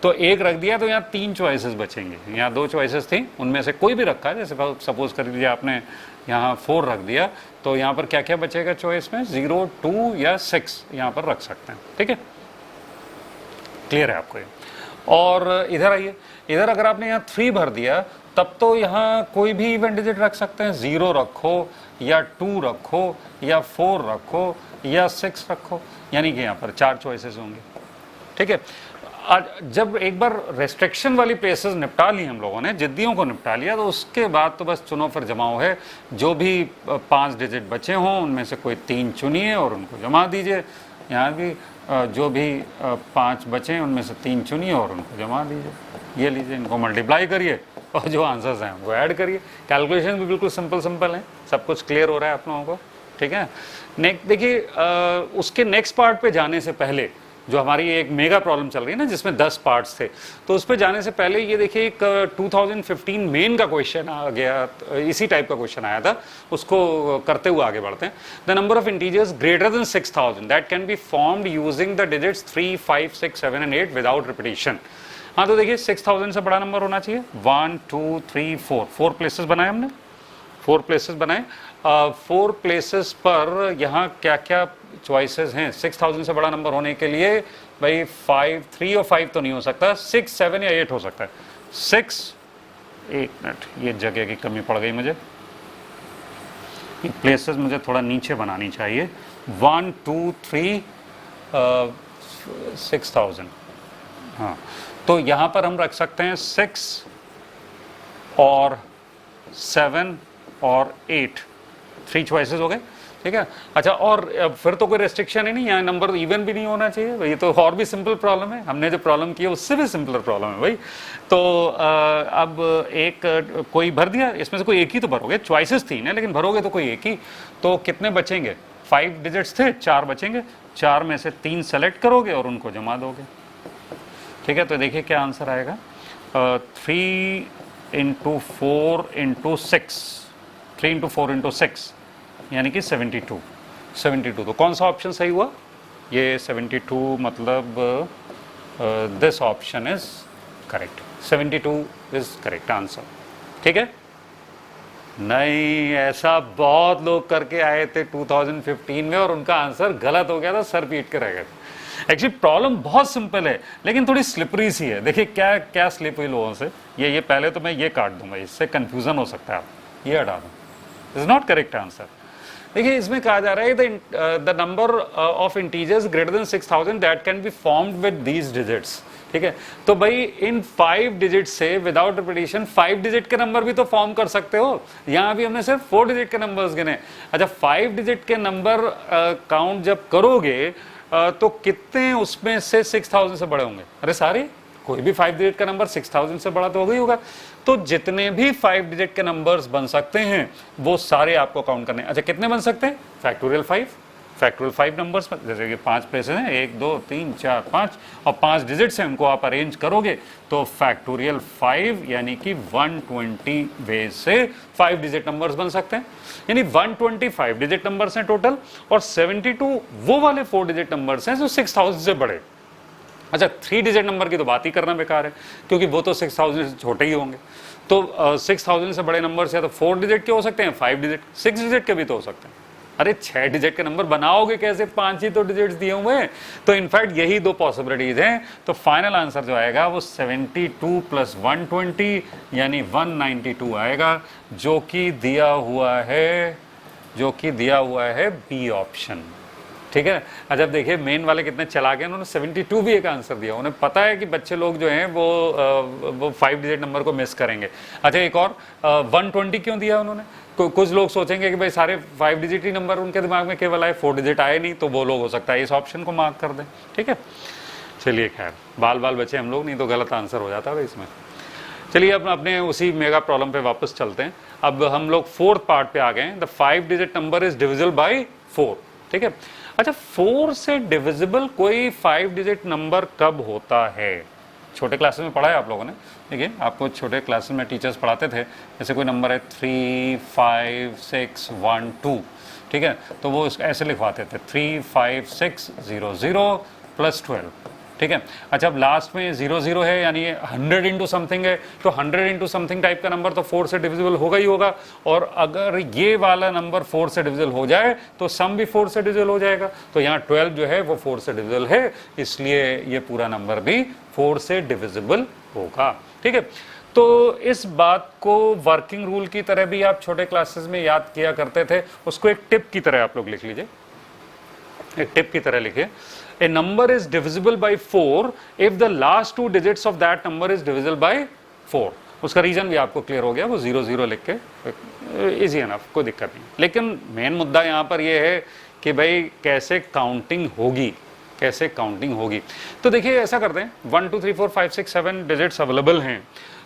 तो एक रख दिया तो यहाँ 3 चॉइसेस बचेंगे। यहाँ 2 चॉइसेस थी, उनमें से कोई भी रखा है, जैसे सपोज कर लीजिए आपने यहाँ 4 रख दिया, तो यहाँ पर क्या क्या बचेगा चॉइस में? 0, 2 या 6 यहाँ पर रख सकते हैं। ठीक है, क्लियर है आपको ये? और इधर आइए, इधर अगर आपने यहाँ 3 भर दिया तब तो यहाँ कोई भी इवन डिजिट रख सकते हैं। 0 रखो या 2 रखो या 4 रखो या 6 रखो, यानी कि यहाँ पर 4 चॉइसेस होंगे। ठीक है, आज जब एक बार रेस्ट्रिक्शन वाली प्लेसेस निपटा ली हम लोगों ने, जिद्दियों को निपटा लिया, तो उसके बाद तो बस चुनो फिर जमाओ है। जो भी 5 डिजिट बचे हों उनमें से कोई 3 चुनिए और उनको जमा दीजिए। यहाँ भी जो भी 5 बचे हैं उनमें से 3 चुनिए और उनको जमा दीजिए। ये लीजिए, इनको मल्टीप्लाई करिए और जो आंसर्स हैं वो ऐड करिए। कैलकुलेशन भी बिल्कुल सिंपल है, सब कुछ क्लियर हो रहा है आप लोगों को? ठीक है, नेक्स्ट देखिए, उसके नेक्स्ट पार्ट पे जाने से पहले जो हमारी एक मेगा प्रॉब्लम चल रही है ना, जिसमें 10 पार्ट्स थे, तो उस पर जाने से पहले ये देखिए एक 2015 मेन का क्वेश्चन आ गया, इसी टाइप का क्वेश्चन आया था, उसको करते हुए आगे बढ़ते हैं। The number of integers greater than 6000 that can be formed using the digits 3, 5, 6, 7 and 8 without repetition. हाँ, तो देखिए 6000 से बड़ा नंबर होना चाहिए। 1, 2, 3, 4 प्लेसेस बनाए हमने, 4 प्लेसेस बनाए। 4 प्लेसेस पर यहाँ क्या क्या चॉइसेस हैं 6000 से बड़ा नंबर होने के लिए? भाई 5, 3 और 5 तो नहीं हो सकता, 6, 7 या 8 हो सकता है। 6, एक मिनट, ये जगह की कमी पड़ गई मुझे, प्लेसेस मुझे थोड़ा नीचे बनानी चाहिए। 1, 2, 3, 6000। हाँ, तो यहाँ पर हम रख सकते हैं 6 और 7 और 8, 3 चॉइसेस हो गए। ठीक है, अच्छा, और फिर तो कोई रेस्ट्रिक्शन ही नहीं, यहाँ नंबर इवन भी नहीं होना चाहिए भाई। तो और भी सिंपल प्रॉब्लम है, हमने जो प्रॉब्लम की है उससे भी सिंपलर प्रॉब्लम है भाई। तो अब एक कोई भर दिया, इसमें से कोई एक ही तो भरोगे, चॉइसेस 3 है लेकिन भरोगे तो कोई एक ही, तो कितने बचेंगे? 5 डिजिट्स थे, 4 बचेंगे, 4 में से 3 सेलेक्ट करोगे और उनको जमा दोगे। ठीक है, तो देखिए क्या आंसर आएगा। 3 × 4 × 6, 3 × 4 × 6 यानी कि 72। तो कौन सा ऑप्शन सही हुआ? ये 72, मतलब this option is correct. 72 is correct answer. ठीक है, नहीं, ऐसा बहुत लोग करके आए थे 2015 में और उनका आंसर गलत हो गया था, सर पीट के रह गए थे। एक्चुअली प्रॉब्लम बहुत सिंपल है लेकिन थोड़ी स्लिपरी सी है। देखिए क्या क्या स्लिप हुई लोगों से। ये पहले तो मैं ये काट दूंगा, इससे कंफ्यूजन हो सकता है, आप ये हटा दो, इज नॉट करेक्ट आंसर। देखिए इसमें कहा जा रहा है the number of integers greater than 6000 that can be formed with these digits. ठीक है, तो भाई इन 5 डिजिट से विदाउट रिपीटिशन 5 डिजिट के नंबर भी तो फॉर्म कर सकते हो। यहाँ भी हमने सिर्फ 4 डिजिट के नंबर्स गिने। अच्छा, 5 डिजिट के नंबर काउंट जब करोगे तो कितने उसमें से 6000 से बड़े होंगे? अरे सारे, कोई भी 5 डिजिट का नंबर 6000 से बड़ा तो हो गई होगा। तो जितने भी 5 डिजिट के नंबर्स बन सकते हैं वो सारे आपको काउंट करने हैं। अच्छा, कितने बन सकते हैं? फैक्टोरियल 5 नंबर्स, जैसे कि 5 प्लेसेस हैं, 1, 2, 3, 4, 5 और 5 डिजिट्स हैं, उनको आप अरेंज करोगे तो फैक्टोरियल 5 यानी कि 120 वे से 5 डिजिट नंबर्स बन सकते हैं। यानी 125 डिजिट नंबर्स हैं टोटल और 72 वो वाले 4 डिजिट नंबर्स हैं जो 6000 से बड़े। अच्छा, 3 डिजिट नंबर की तो बात ही करना बेकार है क्योंकि वो तो 6000 से छोटे ही होंगे। तो 6000 से बड़े नंबर या तो 4 डिजिट के हो सकते हैं, 5 डिजिट, 6 डिजिट के भी तो हो सकते हैं। अरे 6 डिजिट के नंबर बनाओगे कैसे? 5 ही तो डिजिट्स दिए हुए हैं। तो इनफैक्ट यही 2 पॉसिबिलिटीज हैं। तो फाइनल आंसर जो आएगा वो 72 + 120 यानी 192 आएगा, जो कि दिया हुआ है बी ऑप्शन। ठीक है, अच्छा अब देखिए मेन वाले कितने चला गए, उन्होंने 72 भी एक आंसर दिया। उन्हें पता है कि बच्चे लोग जो हैं वो 5 डिजिट नंबर को मिस करेंगे। अच्छा, एक और 120 क्यों दिया उन्होंने? कुछ लोग सोचेंगे कि भाई सारे 5 डिजिट ही नंबर उनके दिमाग में केवल आए, 4 डिजिट आए नहीं, तो वो लोग हो सकता है इस ऑप्शन को मार्क कर दें। ठीक है, चलिए खैर, बाल बचे हम लोग, नहीं तो गलत आंसर हो जाता है इसमें। चलिए अब अपने उसी मेगा प्रॉब्लम पे वापस चलते हैं। अब हम लोग 4th पार्ट पे आ गए हैं। The 5 digit number is divisible bye 4। ठीक है, अच्छा 4 से डिविजिबल कोई 5 डिजिट नंबर कब होता है? छोटे क्लासेस में पढ़ा है आप लोगों ने। देखिए आपको छोटे क्लासेस में टीचर्स पढ़ाते थे, जैसे कोई नंबर है 3 5 6 1 2, ठीक है, तो वो ऐसे लिखवाते थे 3 5 6 0 0 प्लस 12, ठीक है। अच्छा, अब लास्ट में 0 0 है, यानी 100 इंटू समथिंग है, तो 100 इंटू समथिंग टाइप का नंबर तो 4 से डिविजिबल होगा ही होगा, और अगर ये वाला नंबर 4 से डिविजिबल हो जाए तो सम भी 4 से डिविजिबल हो जाएगा। तो यहाँ 12 जो है वो 4 से डिविजिबल है, इसलिए ये पूरा नंबर भी 4 से डिविजिबल होगा, ठीक है। तो इस बात को वर्किंग रूल की तरह भी आप छोटे क्लासेस में याद किया करते थे, उसको एक टिप की तरह आप लोग लिख लीजिए, एक टिप की तरह लिखिए, a number is divisible by 4 if the last two digits of that number is divisible by 4। उसका रीजन भी आपको क्लियर हो गया, वो 0 0 लिख के इजी एनफ, कोई दिक्कत नहीं। लेकिन मेन मुद्दा यहाँ पर ये है कि भाई कैसे काउंटिंग होगी, कैसे काउंटिंग होगी। तो देखिए ऐसा करते हैं, 1 2 3 4 5 6 7 डिजिट्स अवेलेबल हैं,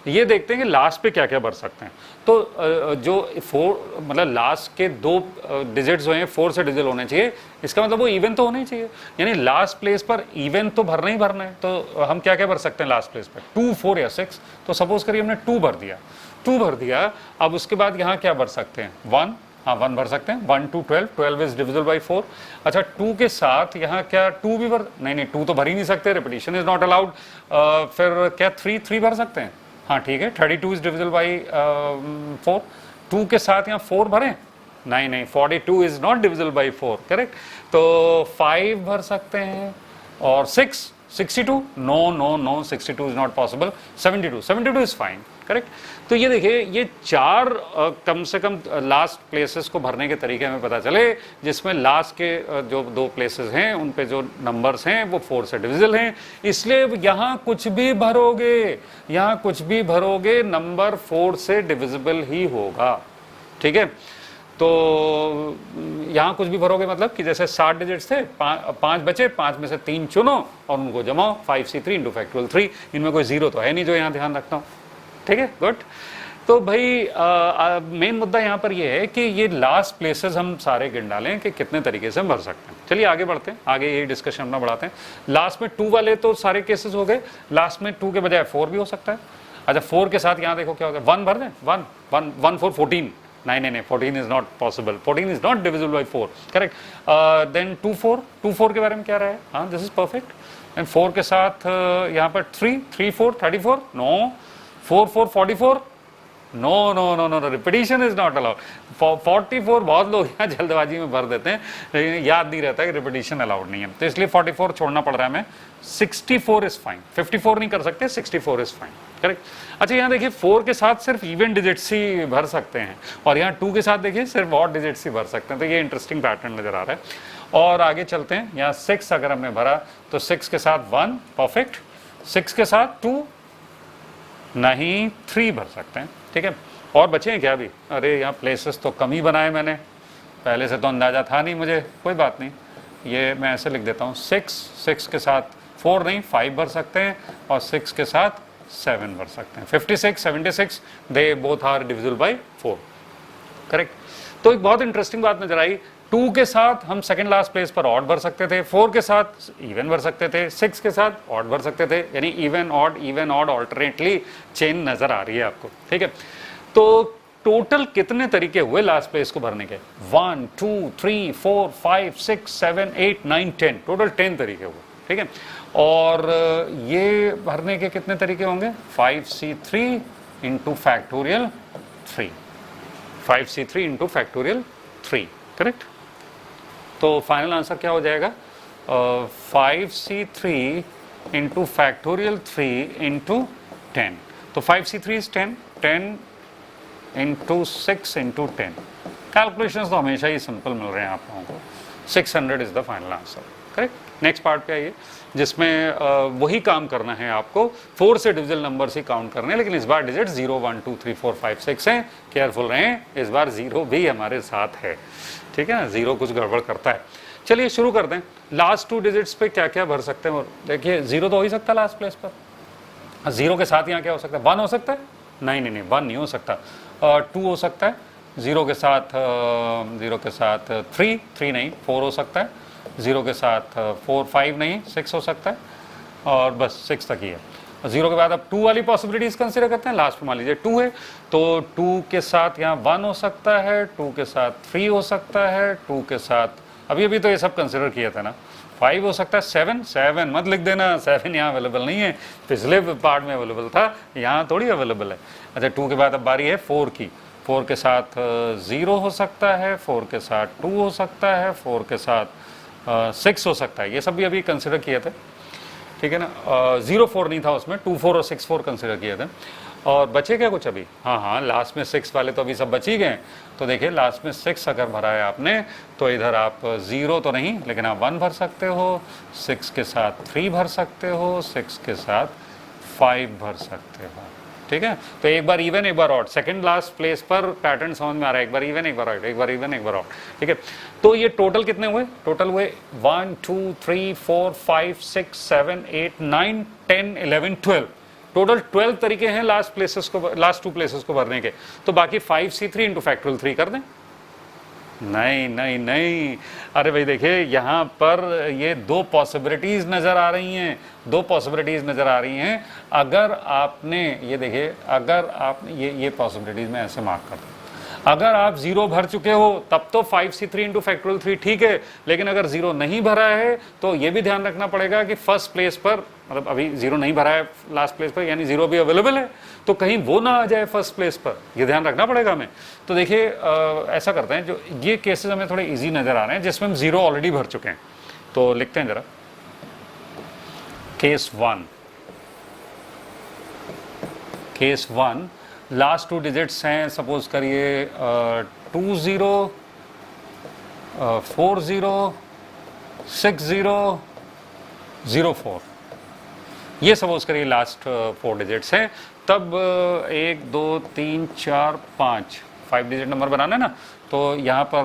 ये देखते हैं कि लास्ट पे क्या क्या भर सकते हैं। तो जो 4 मतलब लास्ट के 2 डिजिट्स जो हैं 4 से डिजिट होने चाहिए, इसका मतलब वो इवन तो होना ही चाहिए, यानी लास्ट प्लेस पर इवन तो भरना ही भरना है। तो हम क्या क्या भर सकते हैं लास्ट प्लेस पर, 2 4 या 6। तो सपोज करिए हमने 2 भर दिया, 2 भर दिया, अब उसके बाद यहाँ क्या भर सकते हैं, 1, हाँ 1 भर सकते हैं, 1 2 12, 12 इज डिविजिबल बाई 4। अच्छा 2 के साथ यहाँ क्या 2 भी भर, नहीं 2 तो भर ही नहीं सकते, रिपीटिशन इज नॉट अलाउड। फिर क्या 3 भर सकते हैं, हाँ ठीक है, 32 इज डिविजिबल बाई 4। 2 के साथ यहाँ 4 भरें, नहीं 42 is not divisible by 4, correct. तो 5 भर सकते हैं, और 6 62, no 62 is not possible, 72 is fine, correct. तो ये देखिए, ये 4 कम से कम लास्ट प्लेसेस को भरने के तरीके हमें पता चले, जिसमें लास्ट के जो 2 प्लेसेस हैं उन पे जो नंबर्स हैं वो 4 से डिविजिबल हैं, इसलिए यहाँ कुछ भी भरोगे, यहाँ कुछ भी भरोगे नंबर 4 से डिविजिबल ही होगा, ठीक है। तो यहाँ कुछ भी भरोगे मतलब कि जैसे 60 डिजिट्स थे, 5 बचे, 5 में से 3 चुनो और उनको जमाओ, 5c3 इंटू फैक्टोरियल 3, इनमें कोई जीरो तो है नहीं जो यहाँ ध्यान रखता हूँ, ठीक है, गुड। तो भाई मेन मुद्दा यहाँ पर ये है कि ये लास्ट प्लेसेस हम सारे गिन डालें कि कितने तरीके से हम भर सकते हैं। चलिए आगे बढ़ते हैं, आगे यही डिस्कशन अपना बढ़ाते हैं। लास्ट में 2 वाले तो सारे केसेस हो गए, लास्ट में 2 के बजाय 4 भी हो सकता है। अच्छा 4 के साथ यहाँ देखो क्या हो गया, 1 भर दें, 1 4 14, नहीं 14 is not possible, 14 is not divisible by 4, correct. Then 2 4 के बारे में क्या रहा है, हाँ दिस इज परफेक्ट। एंड 4 के साथ यहाँ पर 3 4 34, no 4 4 44, no repetition is not allowed. 44 बहुत लोग यहाँ जल्दबाजी में भर देते हैं, लेकिन याद नहीं रहता कि रिपीटिशन अलाउड नहीं है, तो इसलिए 44 छोड़ना पड़ रहा है हमें। 64 इज फाइन, 54 नहीं कर सकते, 64 इज फाइन, करेक्ट। अच्छा यहाँ देखिए 4 के साथ सिर्फ इवन डिजिट्स ही भर सकते हैं, और यहाँ 2 के साथ देखिए सिर्फ ऑड डिजिट्स ही भर सकते हैं, तो ये इंटरेस्टिंग पैटर्न नजर आ रहा है। और आगे चलते हैं, यहाँ 6 अगर हमने भरा तो 6 के साथ 1, परफेक्ट। 6 के साथ 2, नहीं 3 भर सकते हैं, ठीक है। और बचे हैं क्या अभी, अरे यहाँ प्लेसेस तो कम ही बनाए मैंने, पहले से तो अंदाजा था नहीं मुझे, कोई बात नहीं, ये मैं ऐसे लिख देता हूँ, 6 के साथ 4 नहीं 5 भर सकते हैं, और 6 के साथ 7 भर सकते हैं। 56 76 they both are divisible by 4, correct. तो एक बहुत इंटरेस्टिंग बात नजर आई, 2 के साथ हम सेकंड लास्ट प्लेस पर ऑड भर सकते थे, 4 के साथ इवन भर सकते थे, 6 के साथ ऑड भर सकते थे, यानी इवन ऑड ऑल्टरनेटली चेन नजर आ रही है आपको, ठीक है। तो टोटल कितने तरीके हुए लास्ट प्लेस को भरने के, 1 2 3 4 5 6 7 8 9 10, टोटल 10 तरीके हुए, ठीक है। और ये भरने के कितने तरीके होंगे, 5c3 into factorial 3, 5c3 into factorial 3, correct. तो फाइनल आंसर क्या हो जाएगा, 5c3 इंटू फैक्टोरियल 3 इंटू 10। तो 5c3 is 10, 10 into 6 into 10। Calculations तो हमेशा ही सिंपल मिल रहे हैं आप लोगों को, 600 is the final answer, correct. Next part पे आइए, जिसमें वही काम करना है आपको, 4 से डिविजिबल नंबर्स ही काउंट करने हैं, लेकिन इस बार डिजिट 0 1 2 3 4 5 6 हैं, केयरफुल रहें, इस बार 0 भी हमारे साथ है, ठीक है ना, 0 कुछ गड़बड़ करता है। चलिए शुरू कर दें, लास्ट 2 डिजिट्स पे क्या क्या भर सकते हैं। और देखिए 0 तो हो ही सकता है लास्ट प्लेस पर, 0 के साथ यहाँ क्या हो सकता है, 1 हो सकता है, नहीं 1 नहीं हो सकता, 2 हो सकता है, 0 के साथ 3 नहीं, 4 हो सकता है, 0 के साथ 4 5 नहीं, 6 हो सकता है, और बस 6 तक ही है। 0 के बाद अब 2 वाली पॉसिबिलिटीज कंसिडर करते हैं। लास्ट में मान लीजिए 2 है, तो 2 के साथ यहाँ 1 हो सकता है, 2 के साथ 3 हो सकता है, 2 के साथ अभी अभी तो ये सब कंसिडर किया था ना, 5 हो सकता है, 7 मत लिख देना, 7 यहाँ अवेलेबल नहीं है, पिछले पार्ट में अवेलेबल था, यहाँ थोड़ी अवेलेबल है। अच्छा 2 के बाद अब बारी है 4 की, 4 के साथ 0 हो सकता है, 4 के साथ 2 हो सकता है, 4 के साथ 6 हो सकता है, ये सब भी अभी कंसिडर किए थे, ठीक है ना। 0 4 नहीं था उसमें, 2 4 और 6 4 कंसिडर किए थे। और बचे क्या कुछ अभी, हाँ लास्ट में 6 वाले तो अभी सब बच ही गए। तो देखिए लास्ट में 6 अगर भरा है आपने, तो इधर आप 0 तो नहीं, लेकिन आप 1 भर सकते हो, 6 के साथ 3 भर सकते हो, 6 के साथ 5 भर सकते हो, ठीक है। तो एक बार इवन एक बार ऑड, सेकंड लास्ट प्लेस पर पैटर्न समझ में आ रहा है, एक बार इवन एक बार ऑड, एक बार इवन एक बार ऑड, ठीक है। तो ये टोटल कितने हुए, टोटल हुए 1 2 3 4 5 6 7 8 9 10 11 12, टोटल 12 तरीके हैं लास्ट प्लेसेस को, लास्ट 2 प्लेसेस को भरने के। तो बाकी 5c3 इंटू फैक्टोरियल 3 कर दें। नहीं नहीं नहीं, अरे भाई देखिए यहाँ पर ये 2 पॉसिबिलिटीज नजर आ रही हैं, 2 पॉसिबिलिटीज नजर आ रही हैं। अगर आपने ये देखिए, अगर आपने ये पॉसिबिलिटीज में ऐसे मार्क कर दूं, अगर आप 0 भर चुके हो तब तो 5c3 इंटू फैक्टोरियल 3 ठीक है, लेकिन अगर 0 नहीं भरा है तो ये भी ध्यान रखना पड़ेगा कि फर्स्ट प्लेस पर, मतलब अभी 0 नहीं भरा है लास्ट प्लेस पर, यानी 0 भी अवेलेबल है, तो कहीं वो ना आ जाए फर्स्ट प्लेस पर, ये ध्यान रखना पड़ेगा हमें। तो देखिए ऐसा करते हैं, जो ये केसेस हमें थोड़े ईजी नजर आ रहे हैं जिसमें हम 0 ऑलरेडी भर चुके हैं, तो लिखते हैं जरा। केस 1 लास्ट 2 डिजिट्स हैं, सपोज करिए 2 0 4 0 6 0 0 4, ये सपोज करिए लास्ट 4 डिजिट्स हैं। तब 1 2 3 4 5 डिजिट नंबर बनाना है ना, तो यहाँ पर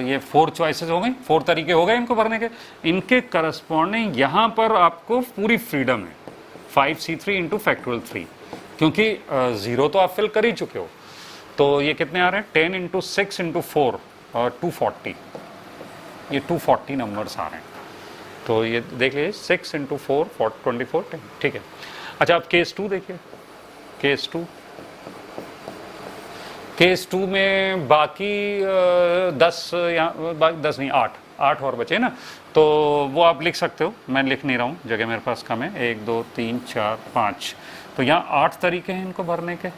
ये 4 चॉइसेस हो गई, 4 तरीके हो गए इनको भरने के। इनके करस्पॉन्डिंग यहाँ पर आपको पूरी फ्रीडम है 5c3 इंटू फैक्टोरियल 3, क्योंकि 0 तो आप फिल कर ही चुके हो। तो ये कितने आ रहे हैं, 10 इंटू 6 इंटू 4 और 240, ये 240 नंबर्स आ रहे हैं। तो ये देख लीजिए 6 इंटू 4 24 10, ठीक है। अच्छा अब केस 2 देखिए, केस 2 में बाकी 10 यहाँ 10 नहीं 8 और बचे ना, तो वो आप लिख सकते हो, मैं लिख नहीं रहा हूँ, जगह मेरे पास कम है। 1 2 3 4 5, तो यहाँ 8 तरीके हैं इनको भरने के।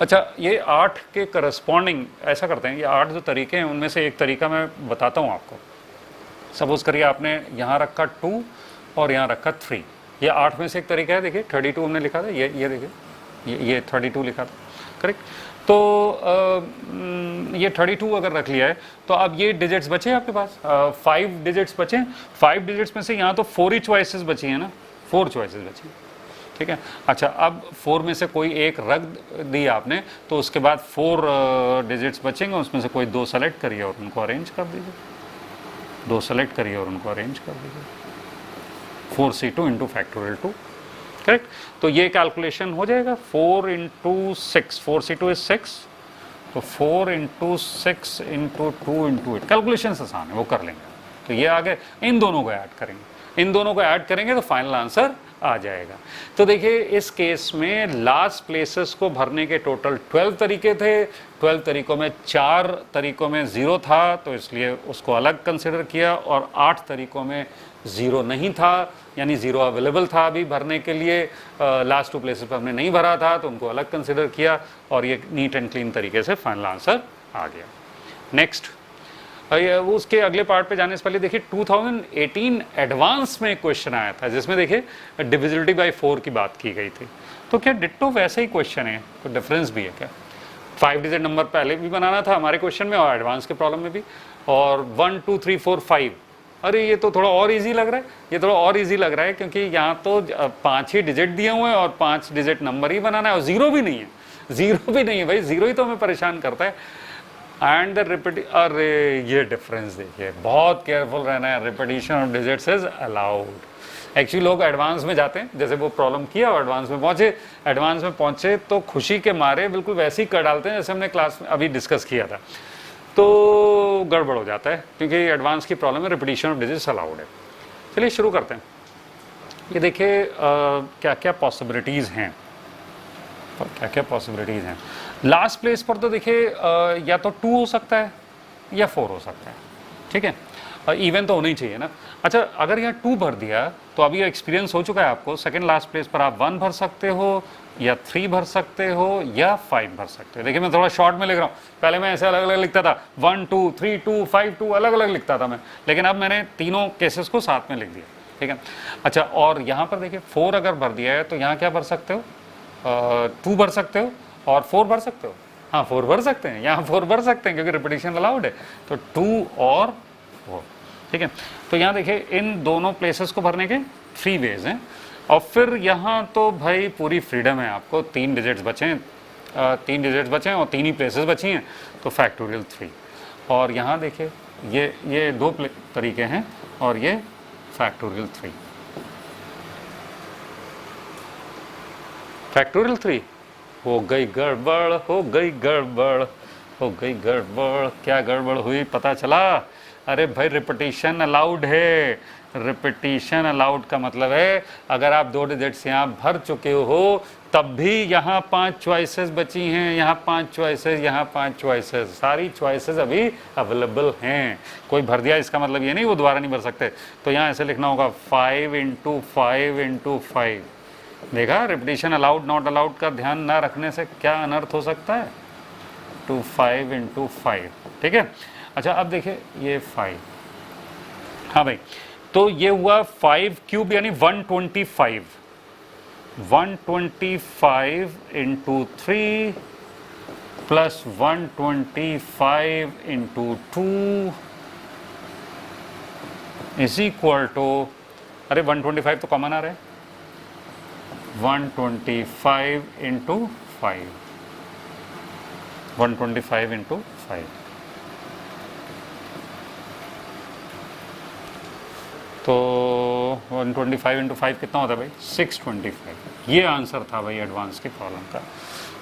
अच्छा ये 8 के करस्पॉन्डिंग ऐसा करते हैं, ये 8 जो तरीके हैं उनमें से एक तरीका मैं बताता हूँ आपको। सपोज करिए आपने यहाँ रखा 2 और यहाँ रखा 3, ये 8 में से एक तरीका है। देखिए 32 हमने लिखा था, ये देखिए ये 32 लिखा था, करेक्ट। तो ये 32 अगर रख लिया है, तो अब ये डिजिट्स बचे आपके पास, 5 डिजिट्स बचे। 5 डिजिट्स में से यहाँ तो 4 ही चॉइसेस बची हैं ना, 4 चॉइसेस बची, ठीक है। अच्छा अब 4 में से कोई एक रख दी आपने, तो उसके बाद 4 डिजिट्स बचेंगे, उसमें से कोई 2 सेलेक्ट करिए और उनको अरेंज कर दीजिए, 2 सेलेक्ट करिए और उनको अरेंज कर दीजिए, 4c2 इंटू फैक्टोरियल 2, करेक्ट। तो ये कैलकुलेशन हो जाएगा 4 इंटू 6, 4c2 इज 6, तो 4 इंटू 6 इंटू 2 इंटू 8, कैलकुलेशन आसान है वो कर लेंगे। तो ये आगे इन दोनों को ऐड करेंगे, तो फाइनल आंसर आ जाएगा। तो देखिए इस केस में लास्ट प्लेसेस को भरने के टोटल 12 तरीके थे, 12 तरीकों में 4 तरीकों में 0 था, तो इसलिए उसको अलग कंसिडर किया, और 8 तरीकों में 0 नहीं था, यानी 0 अवेलेबल था अभी भरने के लिए, लास्ट 2 प्लेसेस पर हमने नहीं भरा था, तो उनको अलग कंसिडर किया, और ये नीट एंड क्लीन तरीके से फाइनल आंसर आ गया। नेक्स्ट वो उसके अगले पार्ट पे जाने से पहले देखिए 2018 एडवांस में एक क्वेश्चन आया था जिसमें देखिए डिविजिबिलिटी बाय 4 की बात की गई थी। तो क्या डिट्टो वैसे ही क्वेश्चन है, कोई डिफरेंस भी है क्या? 5 डिजिट नंबर पहले भी बनाना था हमारे क्वेश्चन में और एडवांस के प्रॉब्लम में भी, और 1 2 3 4 5, अरे ये तो थोड़ा और इजी लग रहा है, क्योंकि यहाँ तो 5 ही डिजिट दिए हुए हैं और 5 डिजिट नंबर ही बनाना है, और 0 भी नहीं है भाई, 0 ही तो हमें परेशान करता है। एंड द अरे ये डिफरेंस देखिए, बहुत केयरफुल रहना है, repetition of digits is allowed. Actually लोग एडवांस में जाते हैं, जैसे वो प्रॉब्लम किया और एडवांस में पहुंचे तो खुशी के मारे बिल्कुल वैसे ही कर डालते हैं जैसे हमने क्लास में अभी डिस्कस किया था, तो गड़बड़ हो जाता है, क्योंकि एडवांस की प्रॉब्लम है, रिपीटिशन ऑफ डिजिट्स अलाउड है। चलिए शुरू करते हैं। ये देखिए क्या क्या पॉसिबिलिटीज़ हैं, क्या क्या पॉसिबिलिटीज़ हैं। लास्ट प्लेस पर तो देखिए या तो 2 हो सकता है या 4 हो सकता है, ठीक है, इवन तो होना ही चाहिए ना। अच्छा, अगर यहाँ 2 भर दिया तो अभी एक्सपीरियंस हो चुका है आपको, सेकंड लास्ट प्लेस पर आप 1 भर सकते हो या 3 भर सकते हो या 5 भर सकते हो। देखिए मैं थोड़ा शॉर्ट में लिख रहा हूँ, पहले मैं ऐसे अलग अलग लिखता था, 1 2 3 2 5 2 अलग अलग लिखता था मैं, लेकिन अब मैंने तीनों केसेस को साथ में लिख दिया, ठीक है। अच्छा, और यहाँ पर देखिए 4 अगर भर दिया है तो यहाँ क्या भर सकते हो, 2 भर सकते हो और 4 भर सकते हो। हाँ, 4 भर सकते हैं, यहाँ 4 भर सकते हैं क्योंकि रिपीटिशन अलाउड है, तो 2 और 4, ठीक है। तो यहाँ देखिए इन दोनों प्लेसेस को भरने के 3 वेज हैं, और फिर यहाँ तो भाई पूरी फ्रीडम है आपको, 3 डिजिट्स बचे हैं, 3 डिजिट्स बचे हैं और 3 ही प्लेसेस बची हैं, तो फैक्टोरियल 3। और यहाँ देखिए ये 2 तरीके हैं और ये फैक्टोरियल 3। फैक्टोरियल 3 हो गई गड़बड़, हो गई गड़बड़, हो गई गड़बड़। क्या गड़बड़ हुई पता चला? अरे भाई रिपीटिशन अलाउड है। रिपीटिशन अलाउड का मतलब है अगर आप 2 डिजिट्स यहाँ भर चुके हो तब भी यहाँ 5 चॉइसेस बची हैं, यहाँ 5 चॉइसेस, यहाँ 5 चॉइसेस, सारी चॉइसेस अभी अवेलेबल हैं। कोई भर दिया इसका मतलब ये नहीं वो दोबारा नहीं भर सकते। तो यहाँ ऐसे लिखना होगा 5 × 5 × 5। देखा, रिपीटिशन अलाउड नॉट अलाउड का ध्यान ना रखने से क्या अनर्थ हो सकता है। 5 × 5, ठीक है। अच्छा, अब देखिए ये 5, हाँ भाई, तो ये हुआ 5 क्यूब यानी 125। 125 × 3 प्लस 125 × 2 इज इक्वल टू, अरे 125 तो कॉमन आ रहा है, 125 × 5, 125 × 5। तो 125 × 5 कितना होता है भाई, 625। ये आंसर था भाई एडवांस की प्रॉब्लम का।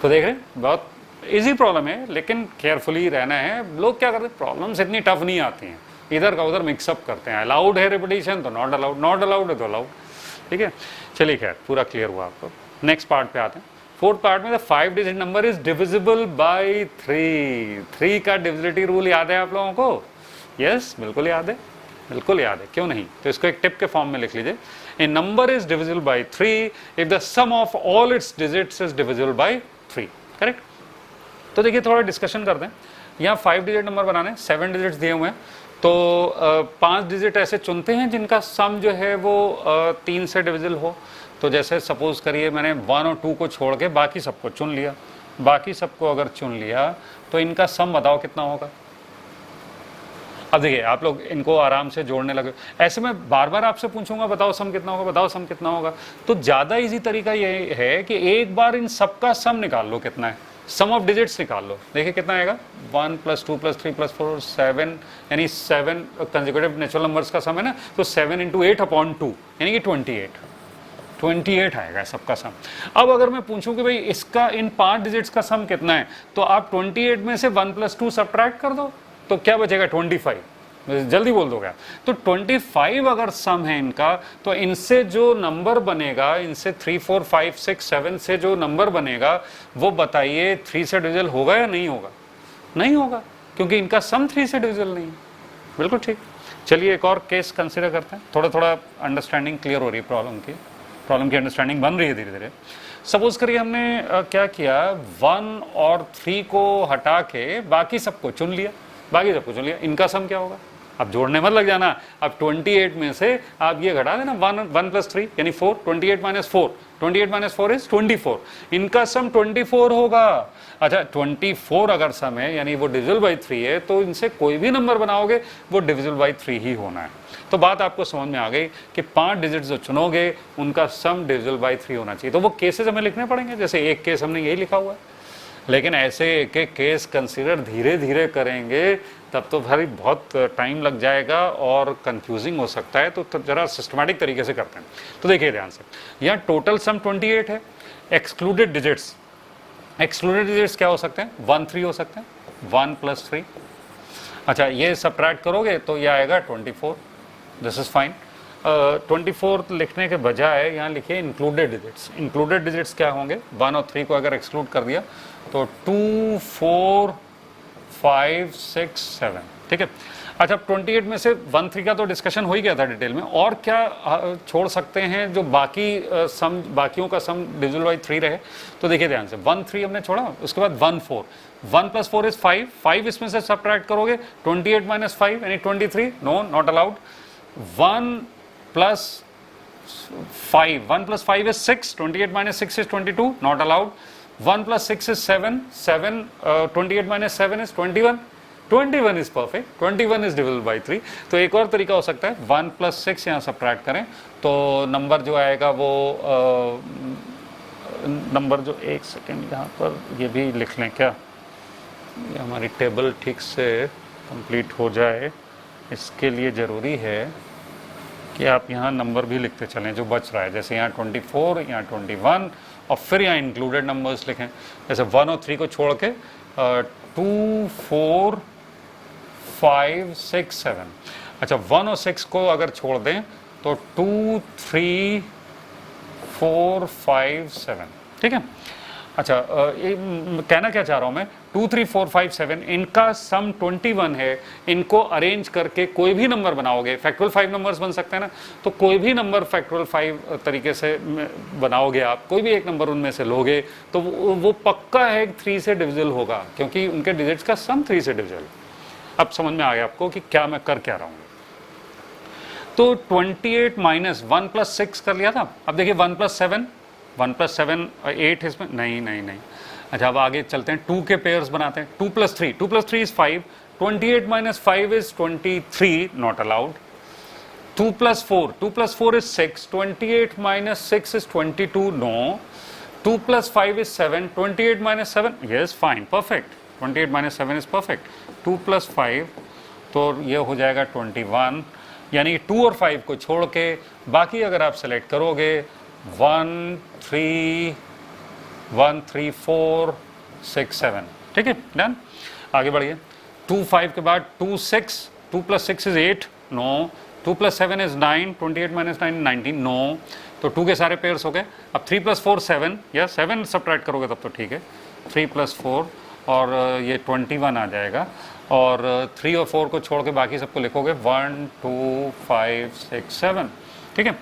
तो देख रहे हैं बहुत इजी प्रॉब्लम है, लेकिन केयरफुली रहना है। लोग क्या करते हैं, प्रॉब्लम्स इतनी टफ नहीं आती हैं, इधर का उधर मिक्सअप करते हैं। अलाउड है रिपीटिशन तो नॉट अलाउड, नॉट अलाउड है तो अलाउड, ठीक है। चलिए खैर पूरा क्लियर हुआ आपको। नेक्स्ट पार्ट पे आते हैं। फोर्थ पार्ट में the 5 digit number is divisible by 3। 3 का डिविजिबिलिटी रूल याद है आप लोगों को? यस, बिल्कुल याद है, बिल्कुल याद है, क्यों नहीं। तो इसको एक टिप के फॉर्म में लिख लीजिए। A number is divisible by 3 if the sum of all its digits is divisible by 3। Correct. तो देखिए थोड़ा डिस्कशन करते हैं। यहाँ 5 डिजिट नंबर बनाने, 7 डिजिट्स दिए हुए हैं, तो 5 डिजिट ऐसे चुनते हैं जिनका सम जो है वो 3 से डिविजिबल हो। तो जैसे सपोज करिए मैंने 1 और 2 को छोड़ के बाकी सबको चुन लिया। बाकी सबको अगर चुन लिया तो इनका सम बताओ कितना होगा। अब देखिए आप लोग इनको आराम से जोड़ने लगे। ऐसे मैं बार बार आपसे पूछूंगा बताओ सम कितना होगा, बताओ सम कितना होगा। तो ज़्यादा इजी तरीका ये है कि एक बार इन सबका सम निकाल लो कितना है, सम ऑफ डिजिट्स निकाल लो। देखिए कितना आएगा, 1 + 2 + 3 + 4 7, यानी 7 कंसेक्यूटिव नेचुरल नंबर्स का सम है ना, तो 7 × 8/2 यानी कि 28 आएगा सबका सम। अब अगर मैं पूछूं कि भाई इसका इन 5 डिजिट्स का सम कितना है, तो आप 28 में से 1 + 2 सब्ट्रैक्ट कर दो, तो क्या बचेगा 25। जल्दी बोल दोगे आप। तो 25 अगर सम है इनका, तो इनसे जो नंबर बनेगा, इनसे 3 4 5 6 7 से जो नंबर बनेगा वो बताइए 3 से डिविजिबल होगा या नहीं होगा? नहीं होगा, क्योंकि इनका सम 3 से डिविजिबल नहीं है। बिल्कुल ठीक। चलिए एक और केस कंसिडर करते हैं। थोड़ा थोड़ा अंडरस्टैंडिंग क्लियर हो रही है प्रॉब्लम की अंडरस्टैंडिंग बन रही है धीरे धीरे। सपोज करिए हमने क्या किया, 1 और 3 को हटा के बाकी सबको चुन लिया, इनका सम क्या होगा? अब जोड़ने मत लग जाना। अब 28 में से आप ये घटा देना, 1 + 3 यानी 4, 28 - 4, 28 - 4 इज 24। इनका सम 24 होगा। अच्छा 24 अगर सम है यानी वो डिविजिबल बाई 3 है, तो इनसे कोई भी नंबर बनाओगे वो डिविजिबल बाई 3 ही होना है। तो बात आपको समझ में आ गई कि 5 डिजिट जो चुनोगे उनका सम डिविजिबल बाई 3 होना चाहिए। तो वो केसेस हमें लिखने पड़ेंगे, जैसे एक केस हमने यही लिखा हुआ है, लेकिन ऐसे एक एक केस कंसीडर धीरे धीरे करेंगे तब तो भाई बहुत टाइम लग जाएगा और कंफ्यूजिंग हो सकता है। तो जरा सिस्टमैटिक तरीके से करते हैं। तो देखिए ध्यान से, यहाँ टोटल सम 28 है। एक्सक्लूडेड डिजिट्स क्या हो सकते हैं? 1 3 हो सकते हैं, 1 + 3। अच्छा ये सब्ट्रैक्ट करोगे तो ये आएगा 24, दिस इज फाइन। 24 लिखने के बजाय यहाँ लिखिए इंक्लूडेड डिजिट्स। इंक्लूडेड डिजिट्स क्या होंगे, 1 और 3 को अगर एक्सक्लूड कर दिया तो 2, 4, 5, 6, 7, ठीक है। अच्छा, 28 में से 1, 3 का तो डिस्कशन हो ही गया था डिटेल में। और क्या छोड़ सकते हैं जो बाकियों का सम डिविजिबल बाई 3 रहे? तो देखिए ध्यान से, 1, 3 हमने छोड़ा, उसके बाद 1, 4, 1 + 4 इज 5, 5 इसमें से सब्ट्रैक्ट करोगे, 28 - 5 यानी 23, no not allowed. 1 + 5, 1 + 5 is 6, 28 - 6 is 22, not allowed. 1 + 6 is 7, 28 - 7 is 21, 21 is perfect, 21 is divisible by 3। तो एक और तरीका हो सकता है, 1 + 6 यहाँ सब्ट्रैक्ट करें तो नंबर जो आएगा वो नंबर जो, एक सेकेंड यहाँ पर ये भी लिख लें क्या, ये हमारी टेबल ठीक से कंप्लीट हो जाए, इसके लिए ज़रूरी है कि आप यहाँ नंबर भी लिखते चलें जो बच रहा है। जैसे यहाँ 24, यहाँ 21 और फिर यहाँ इंक्लूडेड नंबर्स लिखें। जैसे 1 और 3 को छोड़ के 2, 4, 5, 6, 7। अच्छा, 1 और 6 को अगर छोड़ दें तो 2, 3, 4, 5, 7, ठीक है। अच्छा, ये कहना क्या चाह रहा हूँ मैं, 2, 3, 4, 5, 7 इनका सम 21 है। इनको अरेंज करके कोई भी नंबर बनाओगे, फैक्टोरियल 5 नंबर्स बन सकते हैं ना, तो कोई भी नंबर फैक्टोरियल 5 तरीके से बनाओगे आप, कोई भी एक नंबर उनमें से लोगे तो वो पक्का है 3 से डिविजिबल होगा, क्योंकि उनके डिजिट्स का सम 3 से डिविजिबल। अब समझ में आ गया आपको कि क्या मैं कर क्या रहा हूँ। तो 28 - 1 + 6 कर लिया था। अब देखिए 1 + 7, 1 + 7 8 इसमें, नहीं। अच्छा, अब आगे चलते हैं, 2 के पेयर्स बनाते हैं। 2 + 3, 2 + 3 is 5, 28 - 5 is 23, not allowed। 2 + 4, 2 + 4 is 6, 28 - 6 is 22, no। 2 + 5 is 7, 28 - 7, yes, fine, perfect, 28 - 7 is perfect। 2 + 5 तो ये हो जाएगा 21, यानी 2 और 5 को छोड़ के बाकी अगर आप सेलेक्ट करोगे 1, 3, 4, 6, 7, ठीक है, डन। आगे बढ़िए, 2, 5 के बाद 2, 6, 2 + 6 is 8, नो। 2 + 7 is 9, 28 - 9, 19, no. तो 2 के सारे पेयर्स हो गए। अब 3 + 4 7, या 7 सब्ट्रैक्ट करोगे तब तो ठीक है। 3 + 4 और ये 21 आ जाएगा, और 3 और 4 को छोड़ के बाकी सबको लिखोगे 1, 2, 5, 6, 7, ठीक है।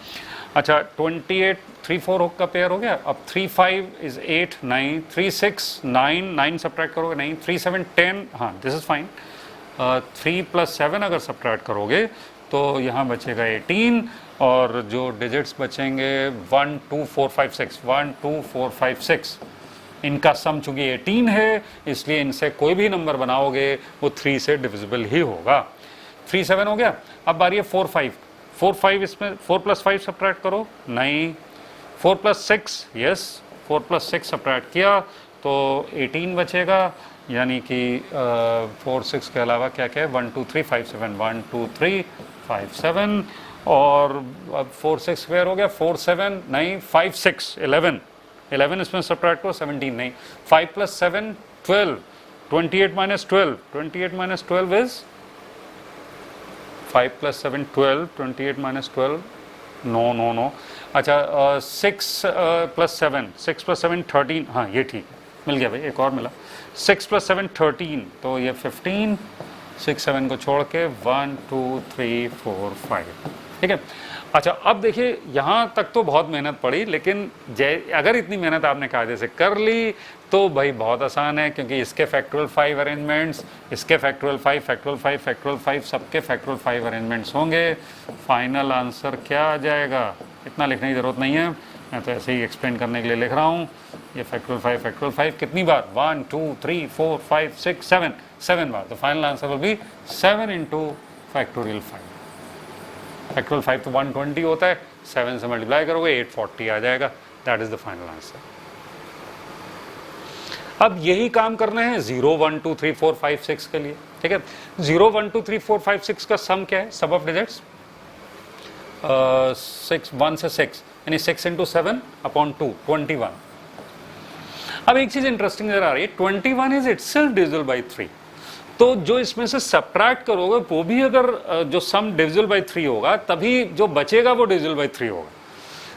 अच्छा, 28 3, 4 का पेयर हो गया। अब 3, 5 is 8, 9, 3, 6, 9, 9 सब्ट्रैक्ट करोगे, नहीं। 3, 7, 10, हाँ, दिस इज फाइन। 3 + 7 अगर सब्ट्रैक्ट करोगे तो यहाँ बचेगा 18, और जो डिजिट्स बचेंगे 1, 2, 4, 5, 6, 1, 2, 4, 5, 6, इनका सम चूंकि 18 है, इसलिए इनसे कोई भी नंबर बनाओगे वो 3 से डिविजिबल ही होगा। 3, 7 हो गया। अब बारी है 4, 5, 4, 5 इसमें 4 + 5 सब्ट्रैक्ट करो, नहीं। 4 + 6, यस, 4 + 6 सब्ट्रैक्ट किया तो 18 बचेगा, यानी कि 4, 6 के अलावा क्या क्या है, 1, 2, 3, 5, 7, 1, 2, 3, 5, 7, और अब 4, 6 स्क्वायर हो गया, 4, 7, नहीं, 5, 6, 11, 11 इसमें सब्ट्रैक्ट करो, 17 नहीं। 5 + 7 12, 28 - 12, 28 - 12 is 5 + 7 12, 28 - 12, नो। अच्छा, 6 + 7, 6 + 7 13, हाँ ये ठीक मिल गया भाई, एक और मिला। 6 + 7 13, तो ये 15, 6, 7 को छोड़ के 1, 2, 3, 4, 5, ठीक है। अच्छा, अब देखिए यहाँ तक तो बहुत मेहनत पड़ी, लेकिन अगर इतनी मेहनत आपने कायदे से कर ली तो भाई बहुत आसान है, क्योंकि इसके फैक्टोरियल 5 अरेंजमेंट्स, इसके फैक्टोरियल 5, फैक्टोरियल 5, फैक्टोरियल 5, सबके फैक्टोरियल 5 अरेंजमेंट्स होंगे। फाइनल आंसर क्या आ जाएगा, इतना लिखने की ज़रूरत नहीं है, मैं तो ऐसे ही एक्सप्लेन करने के लिए लिख रहा हूँ। ये फैक्टोरियल 5 कितनी बार, 1, 2, 3, 4, 5, 6, 7 बार। तो final answer will be 7 × factorial 5। Factorial 5 तो 120 होता है, 7 से मल्टीप्लाई करोगे 840 आ जाएगा। That is the final answer. अब यही काम करना है 0, 1, 2, 3, 4, 5, 6 के लिए, ठीक है। 0, 1, 2, 3, 4, 5, 6 का सम क्या है, सब ऑफ डिजिट्स 6, 1 से 6, यानी 6 × 7 अपॉन 2, 21। अब एक चीज इंटरेस्टिंग नजर आ रही है, 21 इज इटसेल्फ डिविजिबल बाय 3। तो जो इसमें से सब्ट्रैक्ट करोगे वो भी अगर जो सम डिविजिबल बाई 3 होगा, तभी जो बचेगा वो डिविजिबल बाई 3 होगा।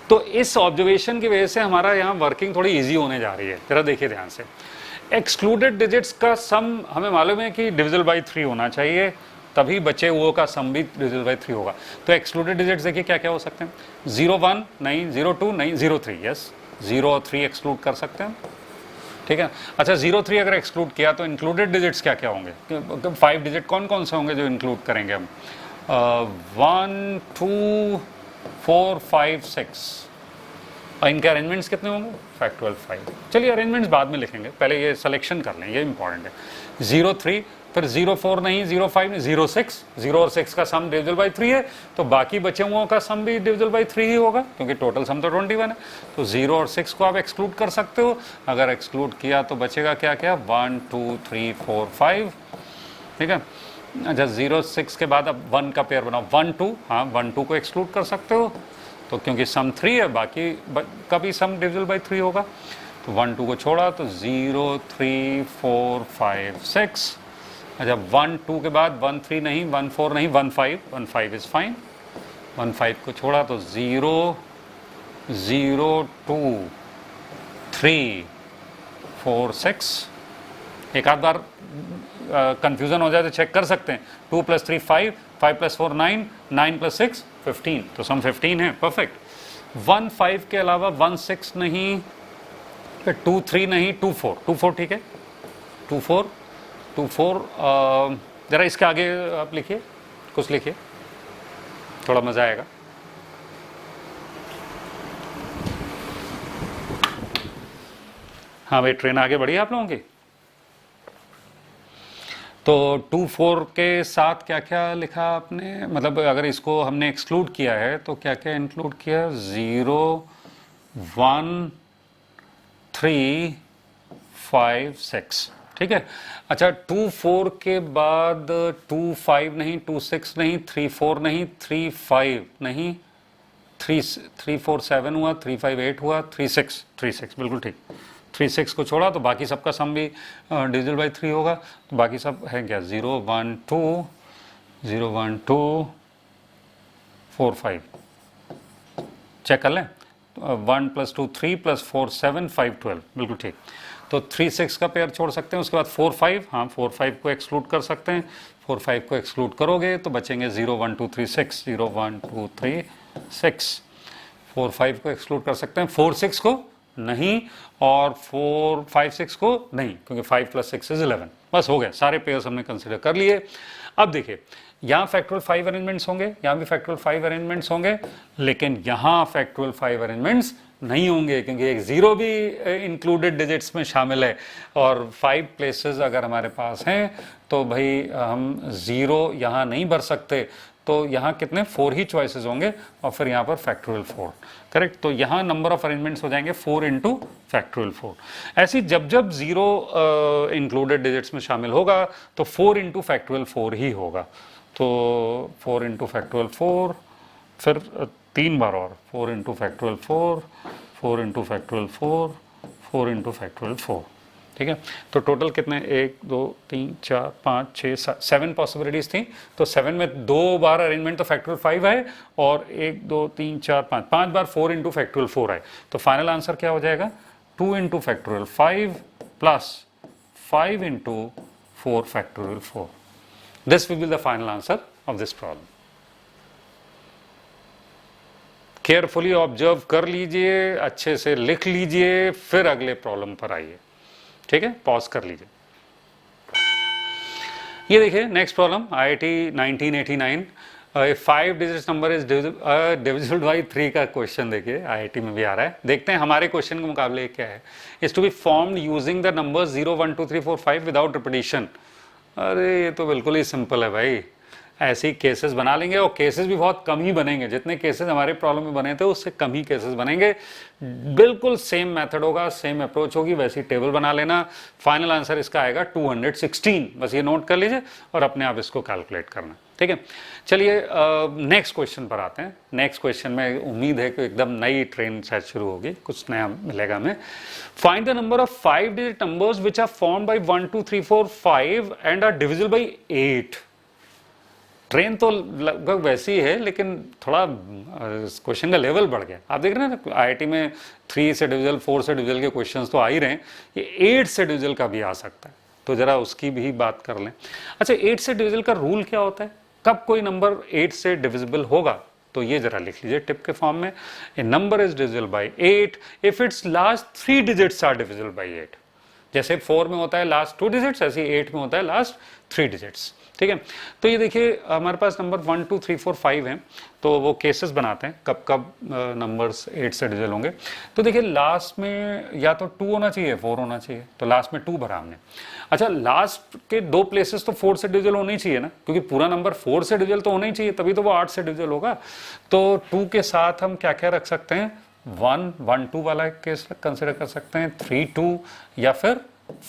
तो इस ऑब्जर्वेशन की वजह से हमारा यहाँ वर्किंग थोड़ी इजी होने जा रही है। जरा देखिए ध्यान से, एक्सक्लूडेड डिजिट्स का सम हमें मालूम है कि डिविजिबल बाई 3 होना चाहिए, तभी बचे हुए का सम भी डिविजिबल बाई 3 होगा। तो एक्सक्लूडेड डिजिट्स देखिए क्या क्या हो सकते हैं, 0 1 नहीं, 0 2 नहीं, 0 3, यस 0 और 3 एक्सक्लूड कर सकते हैं, ठीक है। अच्छा 0 3 अगर एक्सक्लूड किया तो इंक्लूडेड डिजिट्स क्या क्या होंगे, 5 डिजिट कौन कौन से होंगे जो इंक्लूड करेंगे हम, 1 2 4 5 6। और इनके अरेंजमेंट्स कितने होंगे, फैक्टोरियल 5। चलिए अरेंजमेंट्स बाद में लिखेंगे, पहले ये सिलेक्शन कर लें, ये इंपॉर्टेंट है। 0 3, फिर 0 4 नहीं, 0 5 नहीं, 0 6, 0 और 6 का सम डिविजिबल बाई 3 है, तो बाकी बचे हुओं का सम भी डिविजिबल बाई 3 ही होगा, क्योंकि टोटल सम तो 21 है। तो 0 और 6 को आप एक्सक्लूड कर सकते हो। अगर एक्सक्लूड किया तो बचेगा क्या क्या, 1 2 3 4 5, ठीक है। अच्छा 0 6 के बाद अब 1 का पेयर बनाओ, 1 2, हाँ 1 2 को एक्सक्लूड कर सकते हो, तो क्योंकि सम 3 है, बाकी का भी सम डिविजिबल बाई 3 होगा। तो 1 2 को छोड़ा तो 0 3 4 5 6। अच्छा 1 2 के बाद 1 3 नहीं, 1 4 नहीं, 1 5, 1 5 इज फाइन। 1 5 को छोड़ा तो 0 0 2 3 4 6। एक आध बार कंफ्यूजन हो जाए तो चेक कर सकते हैं, 2 + 3 5, 5 + 4 9, 9 + 6 15, तो सम 15 है, परफेक्ट। 1 5 के अलावा 1 6 नहीं, फिर 2 3 नहीं, 2 4, 2 4 ठीक है, 2 4 2 4। जरा इसके आगे आप लिखिए, कुछ लिखिए, थोड़ा मजा आएगा। हाँ भाई ट्रेन आगे बढ़ी आप लोगों की। तो 2 4 के साथ क्या क्या लिखा आपने, मतलब अगर इसको हमने एक्सक्लूड किया है तो क्या क्या इंक्लूड किया, 0 1 3 5 6, ठीक है। अच्छा 2 4 के बाद 2 5 नहीं, 2 6 नहीं, 3 4 नहीं, 3 5 नहीं, 3 4 7 हुआ, 3 5 8 हुआ, 3 6 बिल्कुल ठीक। 3 6 को छोड़ा तो बाकी सबका सम भी डिविजिबल बाई 3 होगा, तो बाकी सब है क्या, 0 1 2 0 1 2 4 5। चेक कर लें, 1 + 2 3 + 4 7 5 12, बिल्कुल ठीक। तो 3 6 का पेयर छोड़ सकते हैं, उसके बाद 4 5, हाँ 4 5 को एक्सक्लूड कर सकते हैं। 4 5 को एक्सक्लूड करोगे तो बचेंगे 0 1 2 3 6, 0 1 2 3 6। 4 5 को एक्सक्लूड कर सकते हैं, 4 6 को नहीं, और 4 5 6 को नहीं, क्योंकि 5 + 6 = 11। बस हो गया, सारे पेयर्स हमने कंसिडर कर लिए। अब देखिए यहाँ फैक्टोरियल 5 अरेंजमेंट्स होंगे, यहाँ भी फैक्टोरियल 5 अरेंजमेंट्स होंगे, लेकिन यहाँ फैक्टोरियल 5 अरेंजमेंट्स नहीं होंगे, क्योंकि एक 0 भी इंक्लूडेड डिजिट्स में शामिल है, और 5 प्लेसेस अगर हमारे पास हैं तो भाई हम 0 यहाँ नहीं भर सकते। तो यहाँ कितने, 4 ही चॉइसेस होंगे, और फिर यहाँ पर फैक्टोरियल 4, करेक्ट। तो यहाँ नंबर ऑफ अरेंजमेंट्स हो जाएंगे 4 × फैक्टोरियल 4। ऐसी जब जब 0 इंक्लूडेड डिजिट्स में शामिल होगा तो 4 × फैक्टोरियल 4 ही होगा। तो 4 × फैक्टोरियल 4, फिर 3 बार और 4 × फैक्टोरियल 4, 4 × फैक्टोरियल 4, 4 × फैक्टोरियल 4, ठीक है। तो टोटल कितने, 1 2 3 4 5 6 7 पॉसिबिलिटीज थी। तो 7 में 2 बार अरेंजमेंट तो फैक्टोरियल 5 है, और 1 2 3 4 5 बार 4 × फैक्टोरियल 4 है। तो फाइनल आंसर क्या हो जाएगा, 2 × factorial 5 + 5 × 4 factorial 4। This will be the final answer of this problem. Carefully observe कर लीजिए, अच्छे से लिख लीजिए, फिर अगले प्रॉब्लम पर आइए, ठीक है। पॉज कर लीजिए। ये देखिए next problem, IIT 1989, 5 digit number is divisible by 3 का क्वेश्चन देखिए, IIT में भी आ रहा है। देखते हैं हमारे क्वेश्चन के मुकाबले क्या है। Is to be formed using the number 0 1 2 3 4 5 without repetition. अरे ये तो बिल्कुल ही सिंपल है भाई, ऐसे ही केसेस बना लेंगे, और केसेस भी बहुत कम ही बनेंगे, जितने केसेस हमारे प्रॉब्लम में बने थे उससे कम ही केसेस बनेंगे। बिल्कुल सेम मेथड होगा, सेम अप्रोच होगी, वैसी टेबल बना लेना। फाइनल आंसर इसका आएगा 216, बस ये नोट कर लीजिए और अपने आप इसको कैलकुलेट करना, ठीक है। चलिए नेक्स्ट क्वेश्चन पर आते हैं। नेक्स्ट क्वेश्चन में उम्मीद है कि एकदम नई ट्रेन शायद शुरू होगी, कुछ नया मिलेगा हमें। Find the number of 5 digit numbers which are formed by 1 2 3 4 5 and are divisible by 8। Train तो लगभग वैसी है, लेकिन थोड़ा क्वेश्चन का लेवल बढ़ गया। आप देख रहे हैं ना, आईआईटी में 3 से डिविजल, 4 से डिविजल के क्वेश्चंस तो आ ही रहे हैं, ये 8 से डिविजल का भी आ सकता है, तो जरा उसकी भी बात कर लें। अच्छा, 8 से डिविजल का रूल क्या होता है, कब कोई नंबर 8 से डिविजिबल होगा, तो ये जरा लिख लीजिए टिप के फॉर्म में। A number is divisible by 8 if its last 3 digits are divisible by 8। जैसे 4 में होता है लास्ट 2 डिजिट्स, ऐसे 8 में होता है लास्ट 3 डिजिट्स, ठीक है। तो ये देखिए हमारे पास नंबर 1 2 3 4 5 हैं, तो वो केसेस बनाते हैं कब कब नंबर्स 8 से डिविजिबल होंगे। तो देखिए लास्ट में या तो 2 होना चाहिए, 4 होना चाहिए, तो लास्ट में 2 भरा हमने। अच्छा, लास्ट के 2 प्लेसेस तो 4 से डिविजिबल होने ही चाहिए ना, क्योंकि पूरा नंबर 4 से डिविजिबल तो होना ही चाहिए, तभी तो वो 8 से डिविजिबल होगा। तो 2 के साथ हम क्या क्या रख सकते हैं, 1 1 2 वाला केस कंसिडर कर सकते हैं, 3 2 या फिर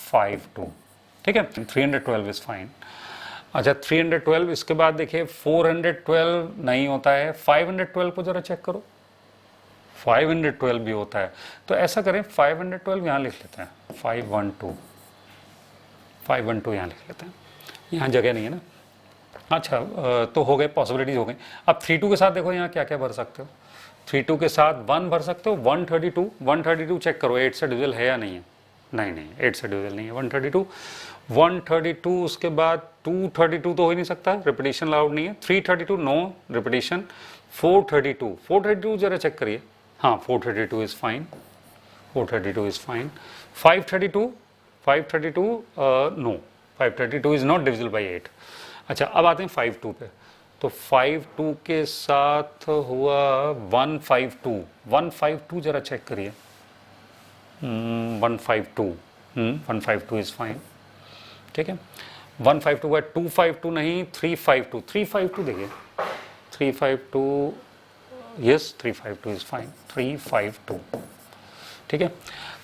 5 2, ठीक है। 312 इज फाइन। अच्छा, 312, इसके बाद देखिए 412 नहीं होता है, 512 को जरा चेक करो, 512 भी होता है। तो ऐसा करें, 512 यहाँ लिख लेते हैं, 512 यहाँ लिख लेते हैं, यहाँ जगह नहीं है ना। अच्छा, तो हो गए, पॉसिबिलिटीज हो गई। अब 32 के साथ देखो यहाँ क्या क्या भर सकते हो। 32 के साथ 1 भर सकते हो, 132, 132 चेक करो 8 से डिविजिबल है या नहीं है। नहीं, 8 से डिविजिबल नहीं है 132। उसके बाद 232 तो हो ही नहीं सकता, रिपीटिशन अलाउड नहीं है। 332 नो रिपीटिशन। 432 जरा चेक करिए, हाँ 432 is fine, 432 is fine. 532 no, 532 is not divisible by 8। अच्छा, अब आते हैं 52 पे। तो 52 के साथ हुआ 152 जरा चेक करिए, 152 इज फाइन, ठीक है। 152 का 252 नहीं, 352 देखिए, 352, यस 352 इज फाइन, 352, ठीक है।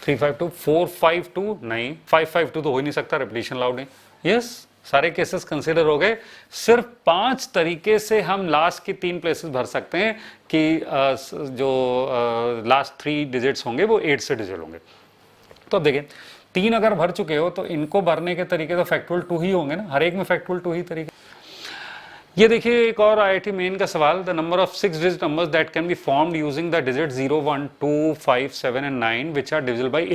352, 452 नहीं, 552 तो हो ही नहीं सकता, रिपीटिशन अलाउड नहीं, यस। सारे केसेस कंसिडर हो गए। सिर्फ 5 तरीके से हम लास्ट की 3 प्लेसेस भर सकते हैं कि जो लास्ट 3 डिजिट्स होंगे वो 8 से डिजिट होंगे। तो अब देखिए 3 अगर भर चुके हो तो इनको भरने के तरीके तो फैक्टोरियल 2 ही होंगे ना, हर एक में फैक्टोरियल 2 ही तरीके। ये देखिए एक और आईआईटी मेन का सवाल, the number of 6 digit numbers that can be formed using the digit 0 1 2 5 7 and 9 which are divisible by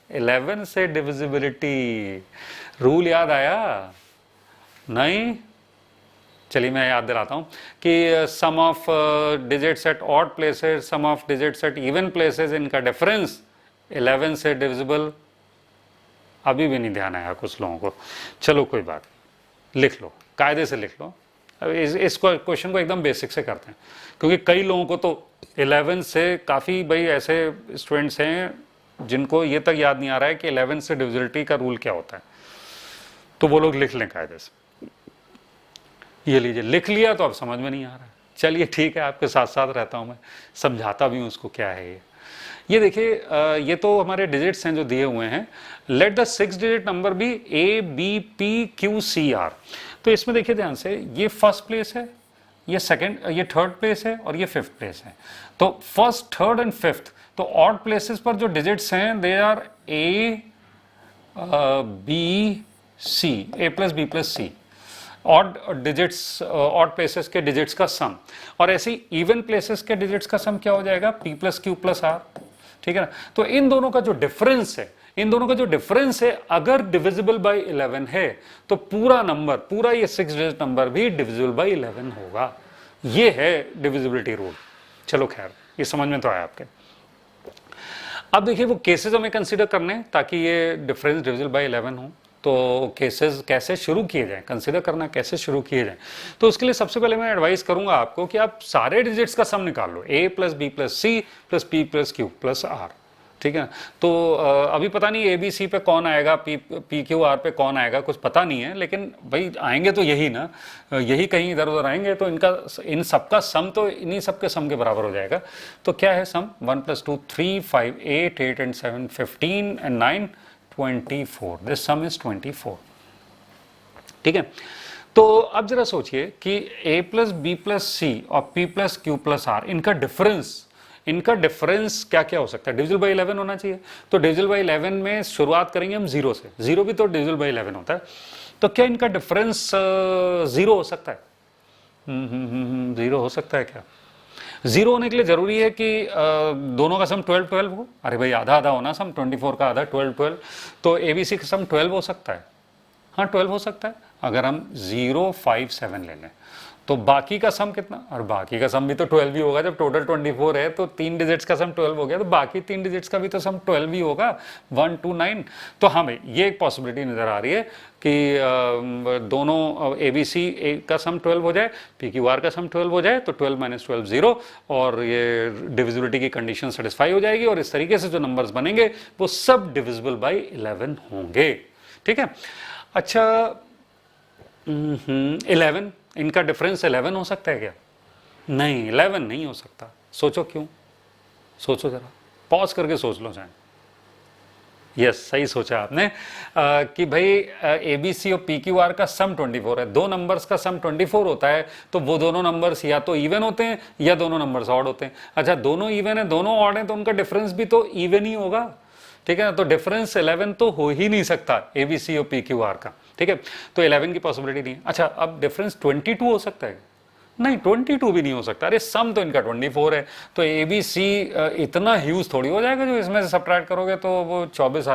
11 से डिविजिबिलिटी। रूल याद आया नहीं? चलिए मैं याद दिलाता हूं कि sum of digits at odd places, sum of digits at even places, इनका डिफरेंस 11 से डिविजिबल। अभी भी नहीं ध्यान आया कुछ लोगों को, चलो कोई बात, लिख लो, कायदे से लिख लो। अब इस क्वेश्चन को एकदम बेसिक से करते हैं, क्योंकि कई लोगों को तो 11 से काफ़ी भाई ऐसे स्टूडेंट्स हैं जिनको ये तक याद नहीं आ रहा है कि 11 से डिविजिबिलिटी का रूल क्या होता है, तो वो लोग लिख लें कायदे से। ये लीजिए, लिख लिया तो अब समझ में नहीं आ रहा है, चलिए ठीक है, आपके साथ साथ रहता हूँ मैं, समझाता भी हूँ उसको क्या है ये देखिए ये तो हमारे डिजिट्स हैं जो दिए हुए हैं। Let the 6 digit number be ABPQCR। तो इसमें देखिए ध्यान से, ये फर्स्ट प्लेस है, ये सेकंड, ये थर्ड प्लेस है और ये फिफ्थ प्लेस है। तो फर्स्ट, थर्ड एंड फिफ्थ, तो ऑड प्लेसेस पर जो डिजिट्स हैं they are A plus B plus C। Odd digits, odd places के डिजिट्स का सम, और ऐसे ही इवन प्लेसेस के डिजिट्स का सम क्या हो जाएगा, P plus Q plus R, ठीक है ना। तो इन दोनों का जो डिफरेंस है, अगर डिविजिबल बाय 11 है तो पूरा नंबर, पूरा ये 6 डिजिट नंबर भी डिविजिबल बाय 11 होगा। ये है डिविजिबिलिटी रूल। चलो खैर, ये समझ में तो आया आपके। अब देखिए वो केसेस हमें कंसीडर करने हैं ताकि ये डिफरेंस डिविजिबल बाय 11 हो। तो केसेस कैसे शुरू किए जाएं, कंसीडर करना कैसे शुरू किए जाएं, तो उसके लिए सबसे पहले मैं एडवाइस करूंगा आपको कि आप सारे डिजिट्स का सम निकाल लो, A plus B plus C plus P plus Q plus R। ठीक है। तो अभी पता नहीं ABC पे कौन आएगा, PQR पे कौन आएगा, कुछ पता नहीं है, लेकिन भाई आएंगे तो यही ना, यही कहीं इधर उधर आएंगे, तो इनका इन सबका सम तो इन्हीं सबके सम के बराबर हो जाएगा। तो क्या है सम? 1 + 2 3 5 8 8 and 7 15 and 9 24। This some is 24। ठीक है। तो अब जरा सोचिए कि A + B + C और P + Q + R इनका डिफरेंस क्या क्या हो सकता है? डिविजिबल बाई 11 होना चाहिए। तो डिविजिबल बाई 11 में शुरुआत करेंगे हम 0 से, 0 भी तो डिविजिबल बाई 11 होता है। तो क्या इनका डिफरेंस 0 हो सकता है? 0 हो सकता है क्या? 0 होने के लिए जरूरी है कि दोनों का सम 12 12 हो। अरे भाई आधा आधा होना सम, 24 का आधा 12 12। तो ABC का सम 12 हो सकता है। हाँ 12 हो सकता है अगर हम 0 5 7 ले लें। तो बाकी का सम कितना? और बाकी का सम भी तो 12 ही होगा। जब टोटल 24 है तो 3 डिजिट्स का सम 12 हो गया, तो बाकी 3 डिजिट्स का भी तो सम 12 ही होगा, 1 2 9। तो हाँ भाई ये एक पॉसिबिलिटी नजर आ रही है कि दोनों ABC का सम 12 हो जाए, PQR का सम 12 हो जाए, तो 12 - 12 0, और ये डिविजिबिलिटी की कंडीशन सेटिस्फाई हो जाएगी, और इस तरीके से जो नंबर्स बनेंगे वो सब डिविजिबल बाई 11 होंगे। ठीक है। अच्छा 11, इनका डिफरेंस 11 हो सकता है क्या? नहीं, 11 नहीं हो सकता। सोचो क्यों? सोचो जरा, पॉज करके सोच लो चाहे। यस सही सोचा आपने कि भाई ABC और PQR का सम 24 है। दो नंबर्स का सम 24 होता है, तो वो दोनों नंबर्स या तो इवन होते हैं या दोनों नंबर्स ऑड होते हैं। अच्छा दोनों इवन है, दोनों ऑड हैं, तो उनका डिफरेंस भी तो इवन ही होगा। ठीक है ना। तो डिफरेंस 11 तो हो ही नहीं सकता ABC और PQR का। ठीक है। तो 11 की पॉसिबिलिटी नहीं है। अच्छा अब डिफरेंस 22 हो सकता है? नहीं 22 भी नहीं हो सकता। अरे सम तो इनका 24 है, तो ABC इतना ह्यूज थोड़ी हो जाएगा जो इसमें से सब्ट्रैक्ट करोगे तो वो 22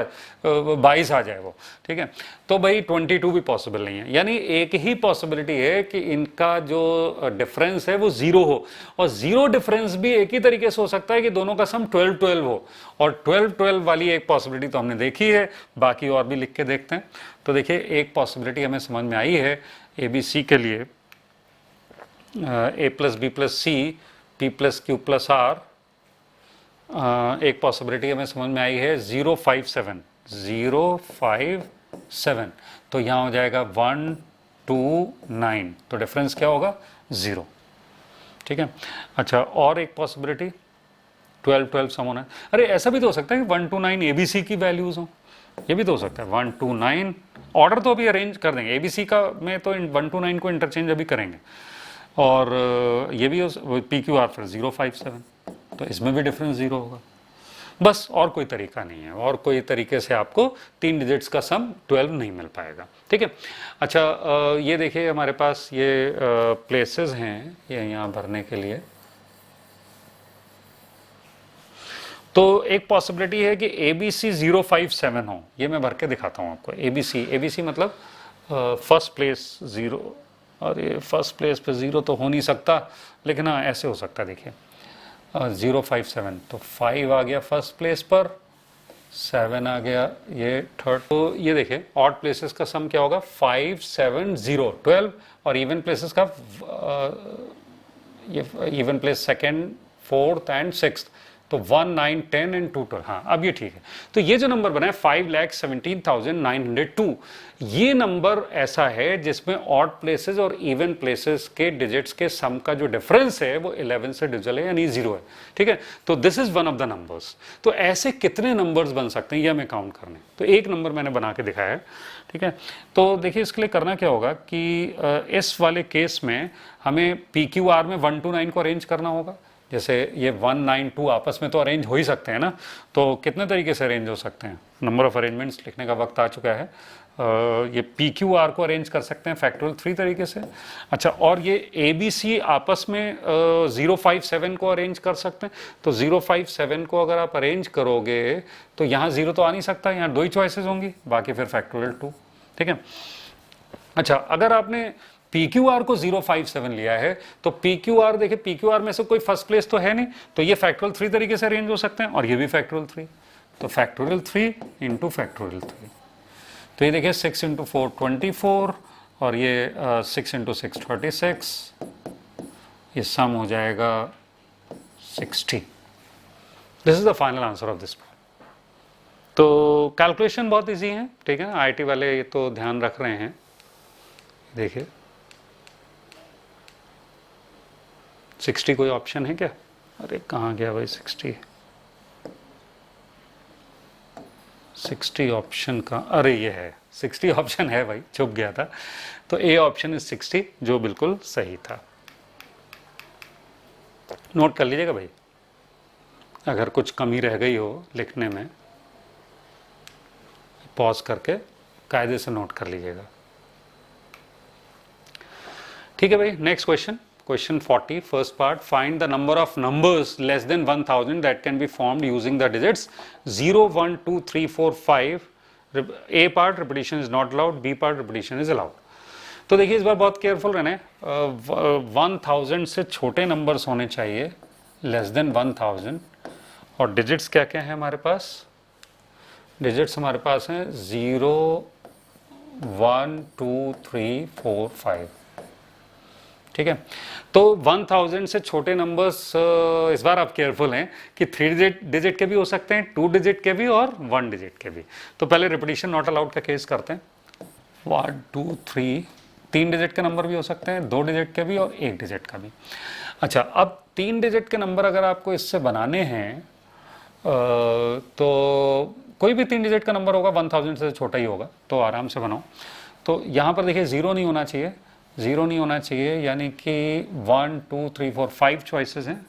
आ जाए वो। ठीक है। तो भाई 22 भी पॉसिबल नहीं है। यानी एक ही पॉसिबिलिटी है कि इनका जो डिफरेंस है वो 0 हो, और 0 डिफरेंस भी एक ही तरीके से हो सकता है कि दोनों का सम 12 12 हो, और 12 12 वाली एक पॉसिबिलिटी तो हमने देखी है, बाकी और भी लिख के देखते हैं। तो देखिए एक पॉसिबिलिटी हमें समझ में आई है ABC के लिए, A + B + C P + Q + R। एक पॉसिबिलिटी हमें समझ में आई है 0 5 7 0 5 7। तो यहाँ हो जाएगा 1 2 9। तो डिफरेंस क्या होगा? 0। ठीक है। अच्छा और एक पॉसिबिलिटी 12 12 सम होना है। अरे ऐसा भी तो हो सकता है कि 1 2 9 ABC की वैल्यूज हो, ये भी तो हो सकता है। 1 2 9 ऑर्डर तो अभी अरेंज कर देंगे ABC का में, तो 1 2 9 को इंटरचेंज अभी करेंगे, और ये भी PQR फिर 0 5 7, तो इसमें भी डिफरेंस 0 होगा। बस और कोई तरीका नहीं है, और कोई तरीके से आपको 3 डिजिट्स का सम 12 नहीं मिल पाएगा। ठीक है। अच्छा ये देखिए हमारे पास ये प्लेसेस हैं ये यहाँ भरने के लिए। तो एक पॉसिबिलिटी है कि ABC 0 5 7 हो। ये मैं भर के दिखाता हूँ आपको। ABC मतलब फर्स्ट प्लेस 0, और ये फर्स्ट प्लेस पे 0 तो हो नहीं सकता, लेकिन हाँ ऐसे हो सकता है। देखिए 0 5 7, तो 5 आ गया फर्स्ट प्लेस पर, 7 आ गया ये थर्ड। तो ये देखिए ऑड प्लेसेस का सम क्या होगा? 5 7 0 12, और इवन प्लेसेस का ये even place second fourth and sixth, तो 1 9 10 एंड 2 12। हाँ अब ये ठीक है। तो ये जो नंबर बना है 5,17,902, ये नंबर ऐसा है जिसमें ऑड प्लेसेस और इवन प्लेसेस के डिजिट्स के सम का जो डिफरेंस है वो 11 से डिविजिबल है, यानी 0 है। ठीक है। तो this is one of the numbers. तो ऐसे कितने नंबर्स बन सकते हैं ये हमें काउंट करने। तो एक नंबर मैंने बना के दिखाया है। ठीक है। तो देखिए इसके लिए करना क्या होगा कि इस वाले केस में हमें PQR में 1 2 9 को अरेंज करना होगा। जैसे ये 1 9 2 आपस में तो अरेंज हो ही सकते हैं ना, तो कितने तरीके से अरेंज हो सकते हैं? नंबर ऑफ अरेंजमेंट्स लिखने का वक्त आ चुका है। ये PQR को अरेंज कर सकते हैं फैक्टोरियल 3 तरीके से। अच्छा और ये ABC आपस में 0 5 7 को अरेंज कर सकते हैं। तो 0 5 7 को अगर आप अरेंज करोगे तो यहाँ 0 तो आ नहीं सकता, यहाँ 2 ही चॉइसेस होंगी, बाकी फिर फैक्टोरियल 2। ठीक है। अच्छा अगर आपने PQR को 0 5 7 लिया है तो PQR देखिए PQR में से कोई फर्स्ट प्लेस तो है नहीं, तो ये फैक्टोरियल 3 तरीके से अरेंज हो सकते हैं, और ये भी फैक्टोरियल 3। तो फैक्टोरियल 3 इंटू फैक्टोरियल 3। तो ये देखिए 6 इंटू 4 24, और ये 6 इंटू 6 36, ये सम हो जाएगा 60। This is the final answer of this problem. तो कैलकुलेशन बहुत इजी है, ठीक है, आईटी वाले ये तो ध्यान रख रहे हैं। देखिए 60 कोई ऑप्शन है क्या? अरे कहाँ गया भाई 60 ऑप्शन का, अरे ये है 60 ऑप्शन है भाई, छुप गया था। तो ए ऑप्शन इज 60 जो बिल्कुल सही था। नोट कर लीजिएगा भाई, अगर कुछ कमी रह गई हो लिखने में पॉज करके कायदे से नोट कर लीजिएगा, ठीक है भाई। Next question, question 40 first part, find the number of numbers less than 1000 that can be formed using the digits 0 1 2 3 4 5। A part repetition is not allowed, b part repetition is allowed. तो देखिए इस बार बहुत careful रहना है, 1000 से छोटे numbers होने चाहिए, लेस देन 1000। और डिजिट्स क्या क्या है हमारे पास? डिजिट्स हमारे पास हैं 0 1 2 3 4 5, ठीक है। तो 1000 से छोटे नंबर्स इस बार आप केयरफुल हैं कि 3 डिजिट के भी हो सकते हैं, 2 डिजिट के भी और 1 डिजिट के भी। तो पहले रिपीटिशन नॉट अलाउड का केस करते हैं। 1 2 3, 3 डिजिट के नंबर भी हो सकते हैं, 2 डिजिट के भी और 1 डिजिट का भी। अच्छा, अब 3 डिजिट के नंबर अगर आपको इससे बनाने हैं तो कोई भी 3 डिजिट का नंबर होगा 1000 से छोटा ही होगा, तो आराम से बनाओ। तो यहाँ पर देखिए 0 नहीं होना चाहिए, 0 नहीं होना चाहिए, यानी कि 1 2 3 4 5 चॉइसेस हैं।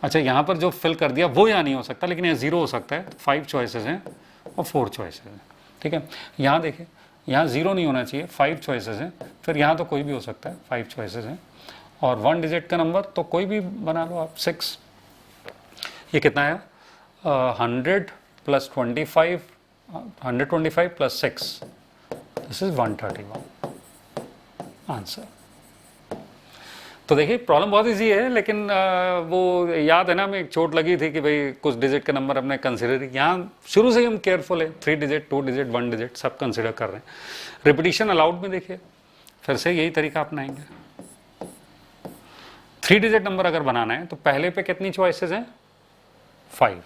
अच्छा, यहाँ पर जो फिल कर दिया वो यहाँ नहीं हो सकता, लेकिन यहाँ 0 हो सकता है। 5 चॉइसेस हैं और 4 चॉइसेस हैं, ठीक है। यहाँ देखिए, यहाँ 0 नहीं होना चाहिए, 5 चॉइसेस हैं। फिर यहाँ तो कोई भी हो सकता है, 5 चॉइसेस हैं। और 1 डिजिट का नंबर तो कोई भी बना लो आप, 6। ये कितना है? 100 plus 25, 125 plus 6, this is 131 answer. तो देखिए प्रॉब्लम बहुत इजी है, लेकिन वो याद है ना, हमें एक चोट लगी थी कि भाई कुछ डिजिट के नंबर अपने कंसिडर, यहाँ शुरू से ही हम केयरफुल है, 3 डिजिट 2 डिजिट 1 डिजिट सब कंसिडर कर रहे हैं। रिपीटिशन अलाउड में देखिए फिर से यही तरीका अपनाएंगे। 3 डिजिट नंबर अगर बनाना है तो पहले पे कितनी चॉइसेस हैं? 5।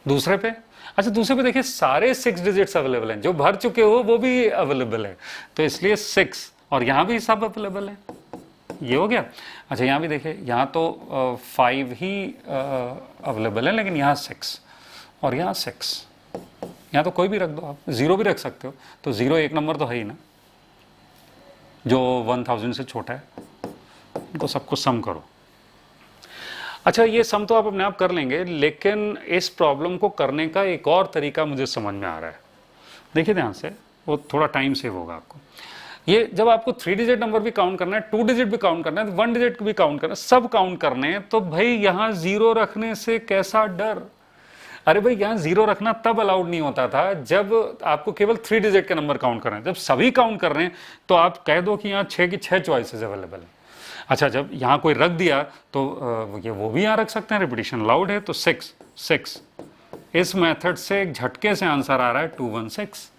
दूसरे पे, अच्छा दूसरे पे देखिए सारे 6 डिजिट्स अवेलेबल हैं, जो भर चुके हो वो भी अवेलेबल है, तो इसलिए 6, और यहाँ भी सब अवेलेबल है। ये हो गया। अच्छा यहाँ भी देखिए, यहाँ तो 5 ही अवेलेबल है, लेकिन यहाँ 6 और यहाँ 6, यहाँ तो कोई भी रख दो आप, 0 भी रख सकते हो। तो 0 एक नंबर तो है ही ना जो 1000 से छोटा है, तो सबको सम करो। अच्छा, ये सम तो आप अपने आप कर लेंगे, लेकिन इस प्रॉब्लम को करने का एक और तरीका मुझे समझ में आ रहा है। देखिए ध्यान से, वो थोड़ा टाइम सेव होगा आपको। ये जब आपको 3 डिजिट नंबर भी काउंट करना है, 2 डिजिट भी काउंट करना है, 1 डिजिट भी काउंट करना है, सब काउंट करने हैं, तो भाई यहाँ 0 रखने से कैसा डर? अरे भाई यहाँ 0 रखना तब अलाउड नहीं होता था जब आपको केवल 3 डिजिट के नंबर काउंट करना है। जब सभी काउंट कर रहे हैं तो आप कह दो कि यहाँ 6 की 6 चॉइसेस अवेलेबल है। अच्छा, जब यहाँ कोई रख दिया तो ये वो भी यहाँ रख सकते हैं, रिपीटिशन अलाउड है, तो 6। इस मेथड से एक झटके से आंसर आ रहा है 216।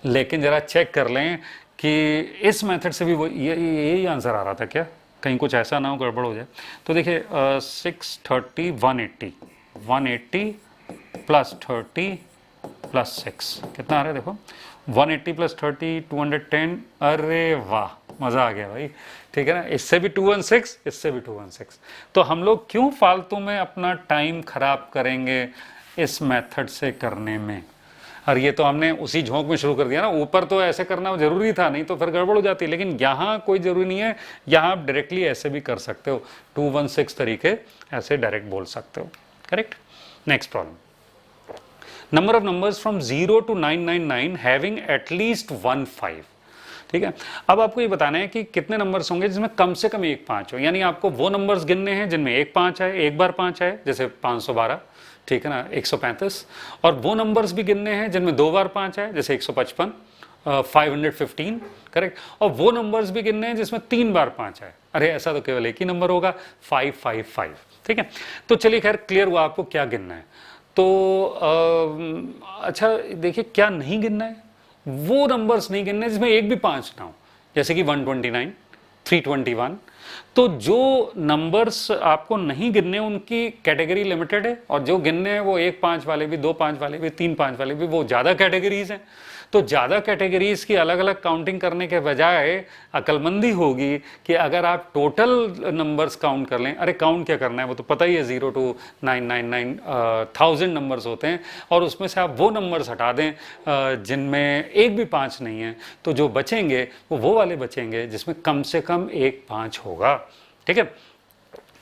लेकिन जरा चेक कर लें कि इस मेथड से भी वो यही आंसर आ रहा था क्या, कहीं कुछ ऐसा ना हो गड़बड़ हो जाए। तो देखिए 630 180 प्लस 30 प्लस 6 कितना आ रहा है? देखो 180 प्लस 30 210। अरे वाह, मज़ा आ गया भाई, ठीक है ना। इससे भी 216, इससे भी 216। तो हम लोग क्यों फालतू में अपना टाइम खराब करेंगे इस मेथड से करने में? और ये तो हमने उसी झोंक में शुरू कर दिया ना, ऊपर तो ऐसे करना जरूरी था, नहीं तो फिर गड़बड़ हो जाती। लेकिन यहाँ कोई जरूरी नहीं है, यहाँ आप डायरेक्टली ऐसे भी कर सकते हो, 216 तरीके ऐसे डायरेक्ट बोल सकते हो, correct. Next problem, number of numbers from 0 to 999 having at least 1 5। ठीक है, अब आपको ये बताना है कि कितने नंबर्स होंगे जिसमें कम से कम एक 5 हो। यानी आपको वो नंबर्स गिनने हैं जिनमें एक 5 है, एक बार 5 है, जैसे 512, ठीक है ना, 135। और वो नंबर्स भी गिनने हैं जिनमें 2 बार 5 है, जैसे 155, 515, करेक्ट। और वो नंबर्स भी गिनने हैं जिसमें 3 बार 5 है। अरे ऐसा तो केवल एक ही नंबर होगा, 555, ठीक है। तो चलिए खैर, क्लियर हुआ आपको क्या गिनना है। तो अच्छा देखिए, क्या नहीं गिनना है, वो नंबर्स नहीं गिनने जिसमें एक भी 5 ना हो, जैसे कि 129, 321। तो जो नंबर्स आपको नहीं गिनने उनकी कैटेगरी लिमिटेड है, और जो गिनने हैं वो 1 5 वाले भी, 2 5 वाले भी, 3 5 वाले भी, वो ज़्यादा कैटेगरीज हैं। तो ज़्यादा कैटेगरीज की अलग अलग काउंटिंग करने के बजाय अक्लमंदी होगी कि अगर आप टोटल नंबर्स काउंट कर लें। अरे काउंट क्या करना है, वो तो पता ही है, 0 to 999,000 नंबर्स होते हैं, और उसमें से आप वो नंबर्स हटा दें जिनमें एक भी 5 नहीं है, तो जो बचेंगे वो वाले बचेंगे जिसमें कम से कम एक 5 होगा। ठीक है,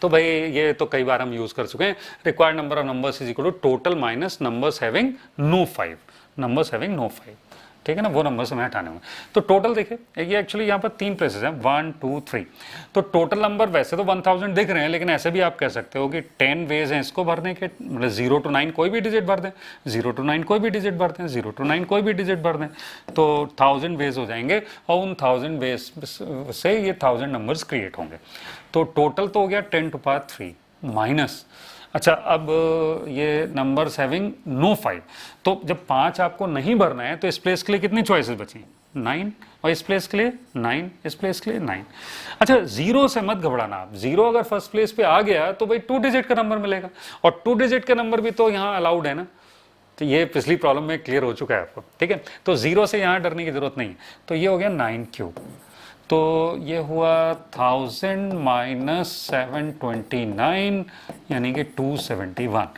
तो भाई ये तो कई बार हम यूज कर चुके हैं। Required number of numbers is equal to total minus numbers having no 5, numbers having no 5। ठीक है ना, वो नंबर्स हमें हटाने होंगे। तो टोटल देखिए, ये एक्चुअली यहाँ पर 3 प्लेसेस हैं, 1 2 3। तो टोटल नंबर वैसे तो 1000 दिख रहे हैं, लेकिन ऐसे भी आप कह सकते हो कि 10 वेज हैं इसको भरने के, मतलब 0 to 9 कोई भी डिजिट भर दें, 0 to 9 कोई भी डिजिट भर दें, 0 to 9 कोई भी डिजिट भर दें, तो 1000 वेज हो जाएंगे, और उन 1000 वेज से ये 1000 नंबर्स क्रिएट होंगे। तो टोटल तो हो गया 10 to power 3 माइनस। अच्छा, अब ये नंबर्स हैविंग नो 5, तो जब 5 आपको नहीं भरना है तो इस प्लेस के लिए कितनी चॉइसेस बची? 9, और इस प्लेस के लिए 9, इस प्लेस के लिए 9। अच्छा, 0 से मत घबराना आप, 0 अगर फर्स्ट प्लेस पे आ गया तो भाई 2 डिजिट का नंबर मिलेगा, और 2 डिजिट का नंबर भी तो यहाँ अलाउड है ना, तो ये पिछली प्रॉब्लम में क्लियर हो चुका है आपको। ठीक है, तो 0 से यहाँ डरने की जरूरत नहीं है। तो ये हो गया 9 क्यूब, तो ये हुआ 1000 माइनस 729 यानी कि 271।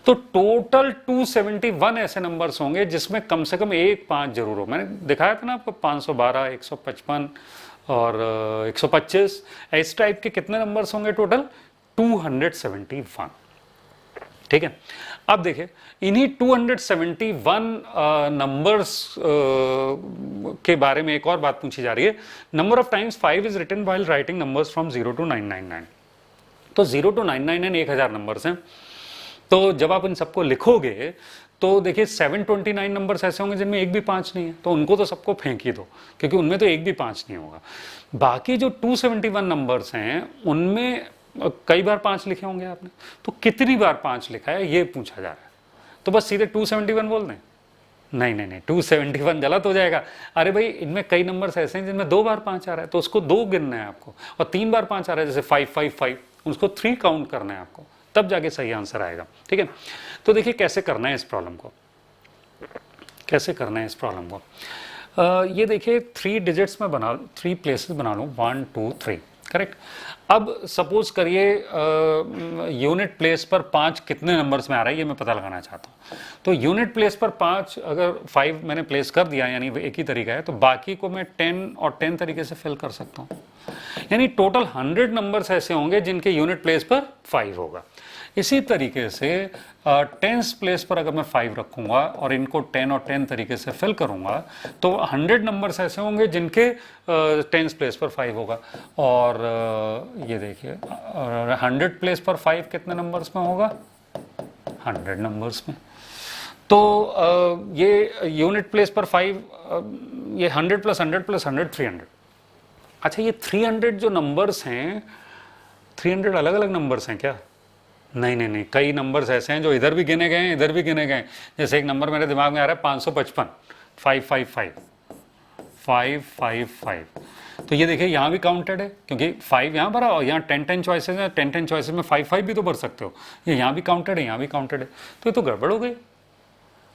तो टोटल 271 ऐसे नंबर्स होंगे जिसमें कम से कम एक 5 जरूर हो। मैंने दिखाया था ना आपको 512, 155 और 125, इस टाइप के कितने नंबर्स होंगे टोटल? 271। ठीक है, अब देखिए इन्हीं 271 नंबर्स के बारे में एक और बात पूछी जा रही है। Number of times 5 is written while writing numbers from 0 to 999। तो 0 to 999 1000 नंबर्स हैं, तो जब आप इन सबको लिखोगे तो देखिए 729 नंबर्स ऐसे होंगे जिनमें एक भी 5 नहीं है, तो उनको तो सबको फेंक ही दो, क्योंकि उनमें तो एक भी 5 नहीं होगा। बाकी जो 271 नंबर्स हैं उनमें कई बार 5 लिखे होंगे आपने, तो कितनी बार 5 लिखा है ये पूछा जा रहा है। तो बस सीधे 271 बोल दें? नहीं नहीं नहीं, 271 गलत हो जाएगा। अरे भाई इनमें कई नंबर्स ऐसे हैं जिनमें 2 बार 5 आ रहा है, तो उसको 2 गिनना है आपको, और 3 बार 5 आ रहा है जैसे 555, उसको 3 काउंट करना है आपको, तब जाके सही आंसर आएगा। ठीक है, तो देखिए कैसे करना है इस प्रॉब्लम को, कैसे करना है इस प्रॉब्लम को। ये देखिए 3 डिजिट्स में बना, 3 प्लेसेस बना लूँ, 1 2 3, करेक्ट। अब सपोज करिए यूनिट प्लेस पर 5 कितने नंबर्स में आ रहा है ये मैं पता लगाना चाहता हूँ। तो यूनिट प्लेस पर 5 अगर 5 मैंने प्लेस कर दिया, यानी एक ही तरीका है, तो बाकी को मैं 10 और 10 तरीके से फिल कर सकता हूँ। यानी टोटल 100 नंबर्स ऐसे होंगे जिनके यूनिट प्लेस पर 5 होगा। इसी तरीके से 10th प्लेस पर अगर मैं 5 रखूंगा और इनको 10 और 10 तरीके से फिल करूंगा, तो 100 नंबर्स ऐसे होंगे जिनके 10th प्लेस पर 5 होगा। और ये देखिए 100 प्लेस पर 5 कितने नंबर्स में होगा? 100 नंबर्स में। तो ये यूनिट प्लेस पर 5, ये 100 प्लस 100 प्लस 100 300। अच्छा, ये 300 जो नंबर्स हैं, 300 अलग अलग नंबर्स हैं क्या? नहीं नहीं नहीं, कई नंबर्स ऐसे हैं जो इधर भी गिने गए हैं, इधर भी गिने गए हैं। जैसे एक नंबर मेरे दिमाग में आ रहा है 555, 555, 555। तो ये देखिए यहाँ भी काउंटेड है, क्योंकि 5 यहाँ भरा और यहाँ 10 चॉइसेस हैं, 10 चॉइसेस में 5 भी तो भर सकते हो। ये यहाँ भी काउंटेड है, यहाँ भी काउंटेड है, तो ये तो गड़बड़ हो गई।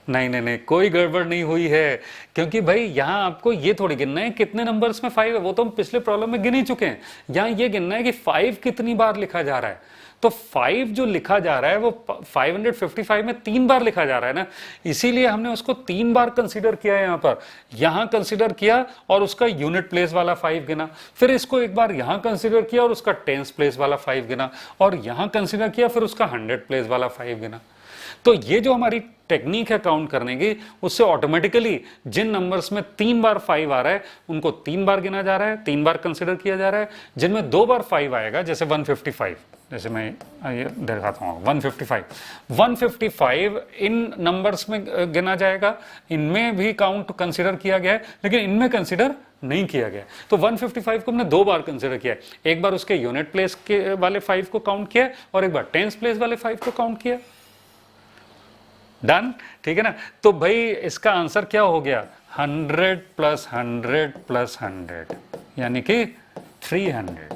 नहीं नहीं नहीं, कोई गड़बड़ नहीं हुई है, क्योंकि भाई यहाँ आपको ये थोड़ी गिनना है कितने नंबर्स में 5 है, वो तो हम पिछले प्रॉब्लम में गिन ही चुके हैं। यहाँ ये गिनना है कि 5 कितनी बार लिखा जा रहा है। तो 5 जो लिखा जा रहा है वो 555 में 3 बार लिखा जा रहा है ना, इसीलिए हमने उसको 3 बार कंसीडर किया है। यहाँ पर यहाँ कंसीडर किया और उसका यूनिट प्लेस वाला 5 गिना, फिर इसको एक बार यहाँ कंसीडर किया और उसका 10th प्लेस वाला 5 गिना, और यहाँ कंसीडर किया फिर उसका 100 प्लेस वाला 5 गिना। तो ये जो हमारी टेक्निक है काउंट करने की, उससे ऑटोमेटिकली जिन नंबर्स में 3 बार 5 आ रहा है उनको 3 बार गिना जा रहा है, 3 बार कंसिडर किया जा रहा है। जिनमें 2 बार 5 आएगा, जैसे 155, जैसे मैं ये दिखाता हूँ 155 इन नंबर्स में गिना जाएगा, इनमें भी काउंट कंसिडर किया गया है, लेकिन इनमें कंसिडर नहीं किया गया। तो 155 को हमने 2 बार कंसिडर किया है, एक बार उसके यूनिट प्लेस के वाले 5 को काउंट किया और एक बार 10th प्लेस वाले 5 को काउंट किया। डन, ठीक है ना। तो भाई इसका आंसर क्या हो गया? 100 प्लस 100 प्लस 100 यानी कि 300।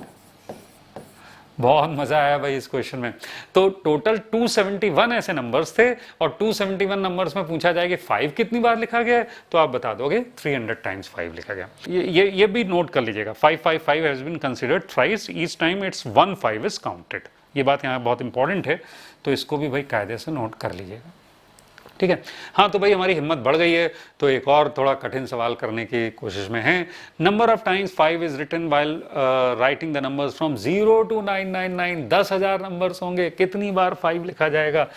बहुत मजा आया भाई इस क्वेश्चन में। तो टोटल 271 ऐसे नंबर्स थे और 271 नंबर्स में पूछा जाए कि 5 कितनी बार लिखा गया है, तो आप बता दोगे 300 टाइम्स 5 लिखा गया। ये भी नोट कर लीजिएगा, 555 has been considered thrice each time it's 1 5 is counted. ये बात यहाँ बहुत इंपॉर्टेंट है, तो इसको भी भाई कायदे से नोट कर लीजिएगा, ठीक है। हाँ, तो भाई हमारी हिम्मत बढ़ गई है, तो एक और थोड़ा कठिन सवाल करने की कोशिश में है। Number of times 5 is written while writing the numbers from 0 to 999। 10,000 numbers होंगे, कितनी बार 5 लिखा जाएगा?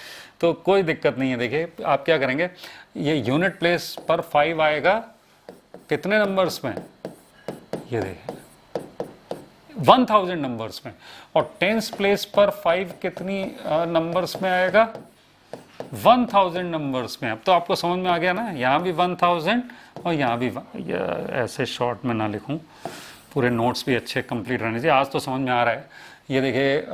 तो कोई दिक्कत नहीं है। देखिए आप क्या करेंगे, ये यूनिट प्लेस पर 5 आएगा कितने नंबर्स में, ये देखिए 1000 नंबर्स में, और टेंस प्लेस पर 5 कितनी नंबर्स में आएगा, 1000 नंबर्स में। अब तो आपको समझ में आ गया ना, यहाँ भी 1000 और यहाँ भी ऐसे शॉर्ट में ना लिखूं, पूरे नोट्स भी अच्छे कंप्लीट रहने चाहिए। आज तो समझ में आ रहा है, ये देखिए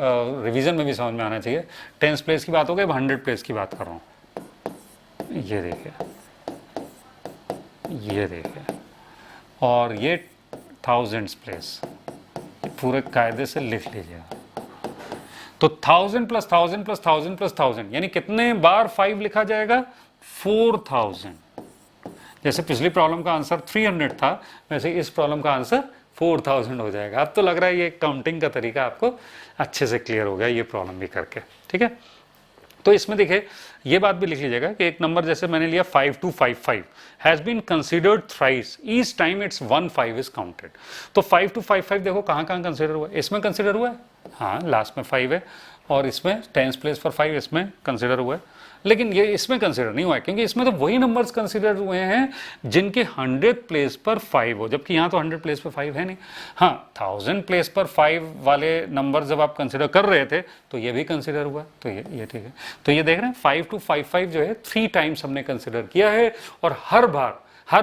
रिवीजन में भी समझ में आना चाहिए। टेंस प्लेस की बात हो गई, 100 प्लेस की बात कर रहा हूँ। ये देखिए, ये देखिए, और ये थाउजेंड्स प्लेस, पूरे कायदे से लिख लीजिएगा। तो 1000 प्लस 1000 प्लस 1000 प्लस 1000 यानी कितने बार 5 लिखा जाएगा, 4000। जैसे पिछली प्रॉब्लम का आंसर 300 था, वैसे इस प्रॉब्लम का आंसर 4000 हो जाएगा। अब तो लग रहा है ये काउंटिंग का तरीका आपको अच्छे से क्लियर हो गया ये प्रॉब्लम भी करके, ठीक है। तो इसमें देखिए ये बात भी लिख लीजिएगा कि एक नंबर जैसे मैंने लिया 5255 has been considered thrice each time it's 1 5 is counted. तो 5255 देखो कहाँ कहाँ कंसीडर हुआ है, इसमें कंसीडर हुआ है, हाँ लास्ट में 5 है, और इसमें टेंस प्लेस पर 5 इसमें कंसीडर हुआ है। लेकिन ये इसमें कंसीडर नहीं हुआ है, क्योंकि इसमें तो वही नंबर्स कंसीडर हुए हैं जिनके 100 प्लेस पर 5 हो, जबकि यहाँ तो 100 प्लेस पर 5 है नहीं। हाँ, 1000 प्लेस पर 5 वाले नंबर जब आप कंसीडर कर रहे थे तो ये भी कंसीडर हुआ, तो ये ठीक है। तो ये देख रहे हैं 5255 जो है 3 टाइम्स हमने कंसीडर किया है, और हर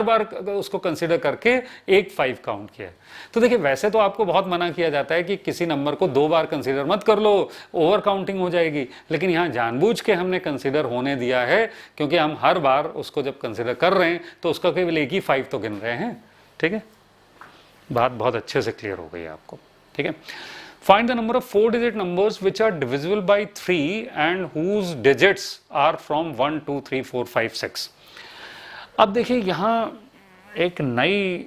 बार उसको कंसीडर करके एक 5 काउंट किया है। तो देखिए वैसे तो आपको बहुत मना किया जाता है कि किसी नंबर को 2 बार कंसीडर मत कर लो, ओवर काउंटिंग हो जाएगी, लेकिन यहाँ जानबूझ के हमने कंसीडर होने दिया है, क्योंकि हम हर बार उसको जब कंसीडर कर रहे हैं तो उसका केवल एक ही 5 तो गिन रहे हैं, ठीक है। बात बहुत अच्छे से क्लियर हो गई है आपको, ठीक है। Find the number of 4-digit numbers which are divisible by 3 and whose digits are from 1 2 3 4 5 6। अब देखिए यहाँ एक नई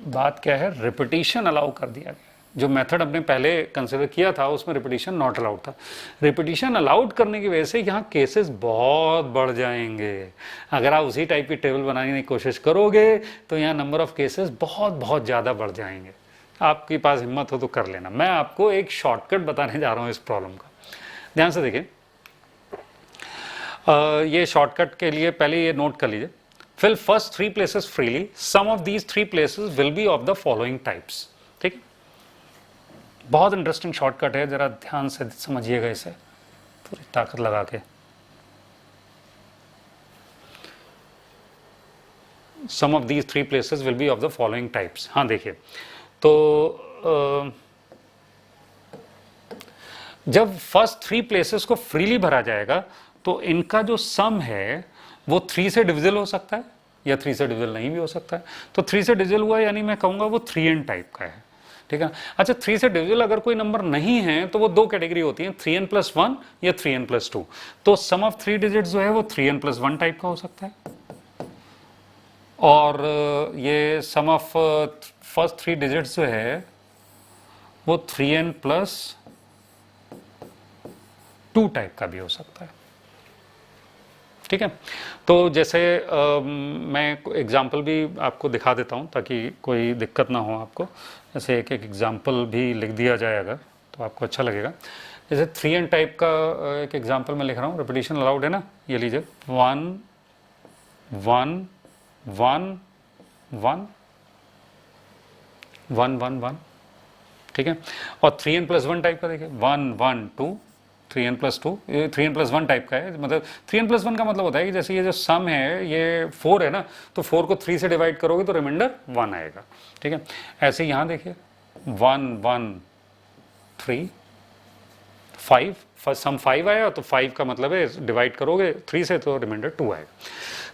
बात क्या है, रिपीटिशन अलाउ कर दिया गया। जो मेथड हमने पहले कंसिडर किया था उसमें रिपीटिशन नॉट अलाउड था। रिपीटिशन अलाउड करने की वजह से यहाँ केसेस बहुत बढ़ जाएंगे। अगर आप उसी टाइप की टेबल बनाने की कोशिश करोगे तो यहाँ नंबर ऑफ केसेस बहुत ज़्यादा बढ़ जाएंगे। आपके पास हिम्मत हो तो कर लेना। मैं आपको एक शॉर्टकट बताने जा रहा हूँ इस प्रॉब्लम का, ध्यान से देखिए। ये शॉर्टकट के लिए पहले ये नोट कर लीजिए, fill first 3 places freely, some of these 3 places will be of the following types। ठीक है, बहुत इंटरेस्टिंग शॉर्टकट है, जरा ध्यान से समझिएगा इसे पूरी ताकत लगा के। some of these 3 places will be of the following types। हाँ देखिए, तो जब फर्स्ट 3 प्लेसेस को फ्रीली भरा जाएगा तो इनका जो सम है वो 3 से डिविजल हो सकता है या 3 से डिविजल नहीं भी हो सकता है। तो 3 से डिविजल हुआ यानी मैं कहूँगा वो 3n टाइप का है, ठीक है। अच्छा, 3 से डिविजल अगर कोई नंबर नहीं है तो वो 2 कैटेगरी होती हैं, 3n+1 या 3n+2। तो सम ऑफ 3 डिजिट्स जो है वो 3n+1 टाइप का हो सकता है, और ये सम ऑफ फर्स्ट 3 डिजिट्स जो है वो 3n+2 टाइप का भी हो सकता है, ठीक है। तो जैसे मैं एग्जाम्पल भी आपको दिखा देता हूँ ताकि कोई दिक्कत ना हो आपको। जैसे एक एग्जाम्पल भी लिख दिया जाए अगर तो आपको अच्छा लगेगा। जैसे 3n टाइप का एक एग्जाम्पल मैं लिख रहा हूँ, रिपीटिशन अलाउड है ना, ये लीजिए 1 1 1 1 1 1 1, ठीक है। और 3n+1 टाइप का देखिए 1 1 2 3n+2, ये 3n+1 टाइप का है। मतलब 3n+1 का मतलब होता है कि जैसे ये जो सम है ये 4 है ना, तो 4 को 3 से डिवाइड करोगे तो रिमाइंडर 1 आएगा, ठीक है। ऐसे यहाँ देखिए 1 1 3 5, फर्स्ट सम 5 आया तो 5 का मतलब है डिवाइड करोगे 3 से तो रिमाइंडर 2 आएगा।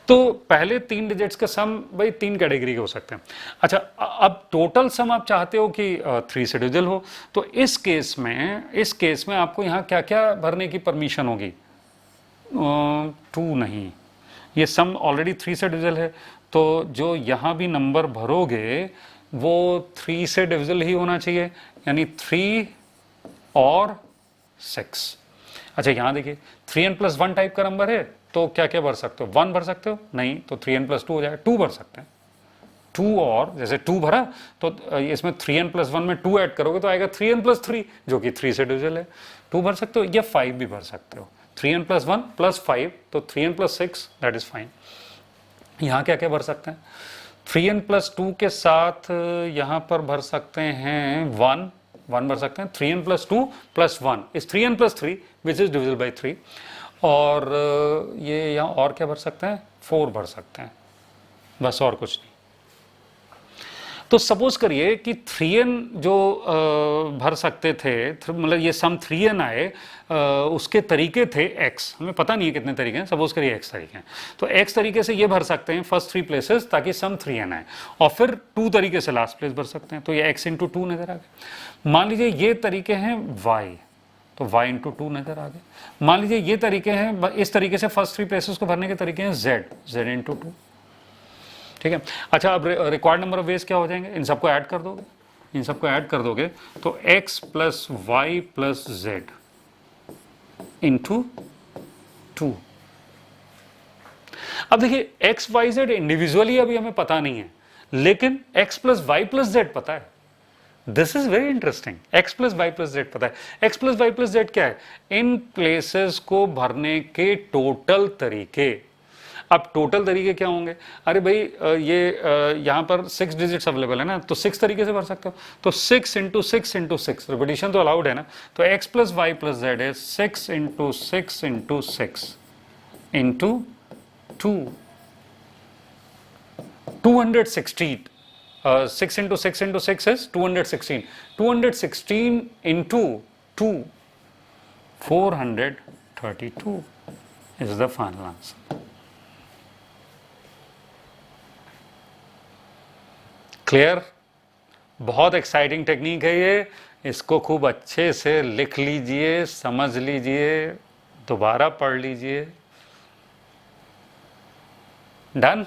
तो पहले 3 डिजिट्स का सम भाई 3 कैटेगरी के हो सकते हैं। अच्छा, अब टोटल सम आप चाहते हो कि 3 से डिविजिबल हो, तो इस केस में आपको यहाँ क्या क्या भरने की परमिशन होगी? 2 नहीं, ये सम ऑलरेडी 3 से डिविजिबल है, तो जो यहाँ भी नंबर भरोगे वो 3 से डिविजिबल ही होना चाहिए, यानी 3 और 6। अच्छा, यहाँ देखिए 3n+1 टाइप का नंबर है, तो क्या क्या भर सकते हो? 1 भर सकते हो? नहीं, तो 3n+2 हो जाएगा। 2 भर सकते हैं, 2, और जैसे 2 भरा तो इसमें 3n+1 में 2 ऐड करोगे तो आएगा 3n+3, जो कि 3 से डिविजिबल है। 2 भर सकते हो, या 5 भी भर सकते हो। 3n+1 + 5, तो 3n+6, दैट इज फाइन। यहाँ क्या क्या भर सकते हैं? 3n+2 के साथ यहाँ पर भर सकते हैं 1 भर सकते हैं। 3n+2 + 1 is 3n+3 which is divisible by 3। और ये यहाँ और क्या भर सकते हैं? 4 भर सकते हैं, बस, और कुछ नहीं। तो सपोज करिए कि 3n जो भर सकते थे, मतलब ये सम 3n आए, उसके तरीके थे x, हमें पता नहीं है कितने तरीके हैं, सपोज करिए x तरीके हैं, तो x तरीके से ये भर सकते हैं फर्स्ट 3 प्लेसेस ताकि सम 3n आए, और फिर 2 तरीके से लास्ट प्लेस भर सकते हैं, तो ये x × 2 नजर आ गए। मान लीजिए ये तरीके हैं y, तो y × 2 नजर आ गए। मान लीजिए ये तरीके हैं, इस तरीके से फर्स्ट 3 प्लेसेस को भरने के तरीके हैं z × 2, ठीक है। अच्छा, अब रिक्वायर्ड नंबर ऑफ वेज क्या हो जाएंगे? इन सबको ऐड कर दोगे, तो x + y + z × 2। अब देखिए x y z इंडिविजुअली अभी हमें पता नहीं है, लेकिन x + y + z पता है। This is very interesting. x + y + z पता है। x + y + z क्या है? इन प्लेसेस को भरने के टोटल तरीके। अब टोटल तरीके क्या होंगे? अरे भाई, ये यहाँ पर 6 डिजिट्स अवेलेबल है ना, तो 6 तरीके से भर सकते हो, तो 6 × 6 × 6, रिपीटिशन तो अलाउड है ना, तो x + y + z है 6 × 6 × 6 × 2, 216। 6 × 6 × 6 is 216, 216 × 2, 432 is the final answer. Clear? बहुत एक्साइटिंग टेक्निक है ये, इसको खूब अच्छे से लिख लीजिए, समझ लीजिए, दोबारा पढ़ लीजिए। डन?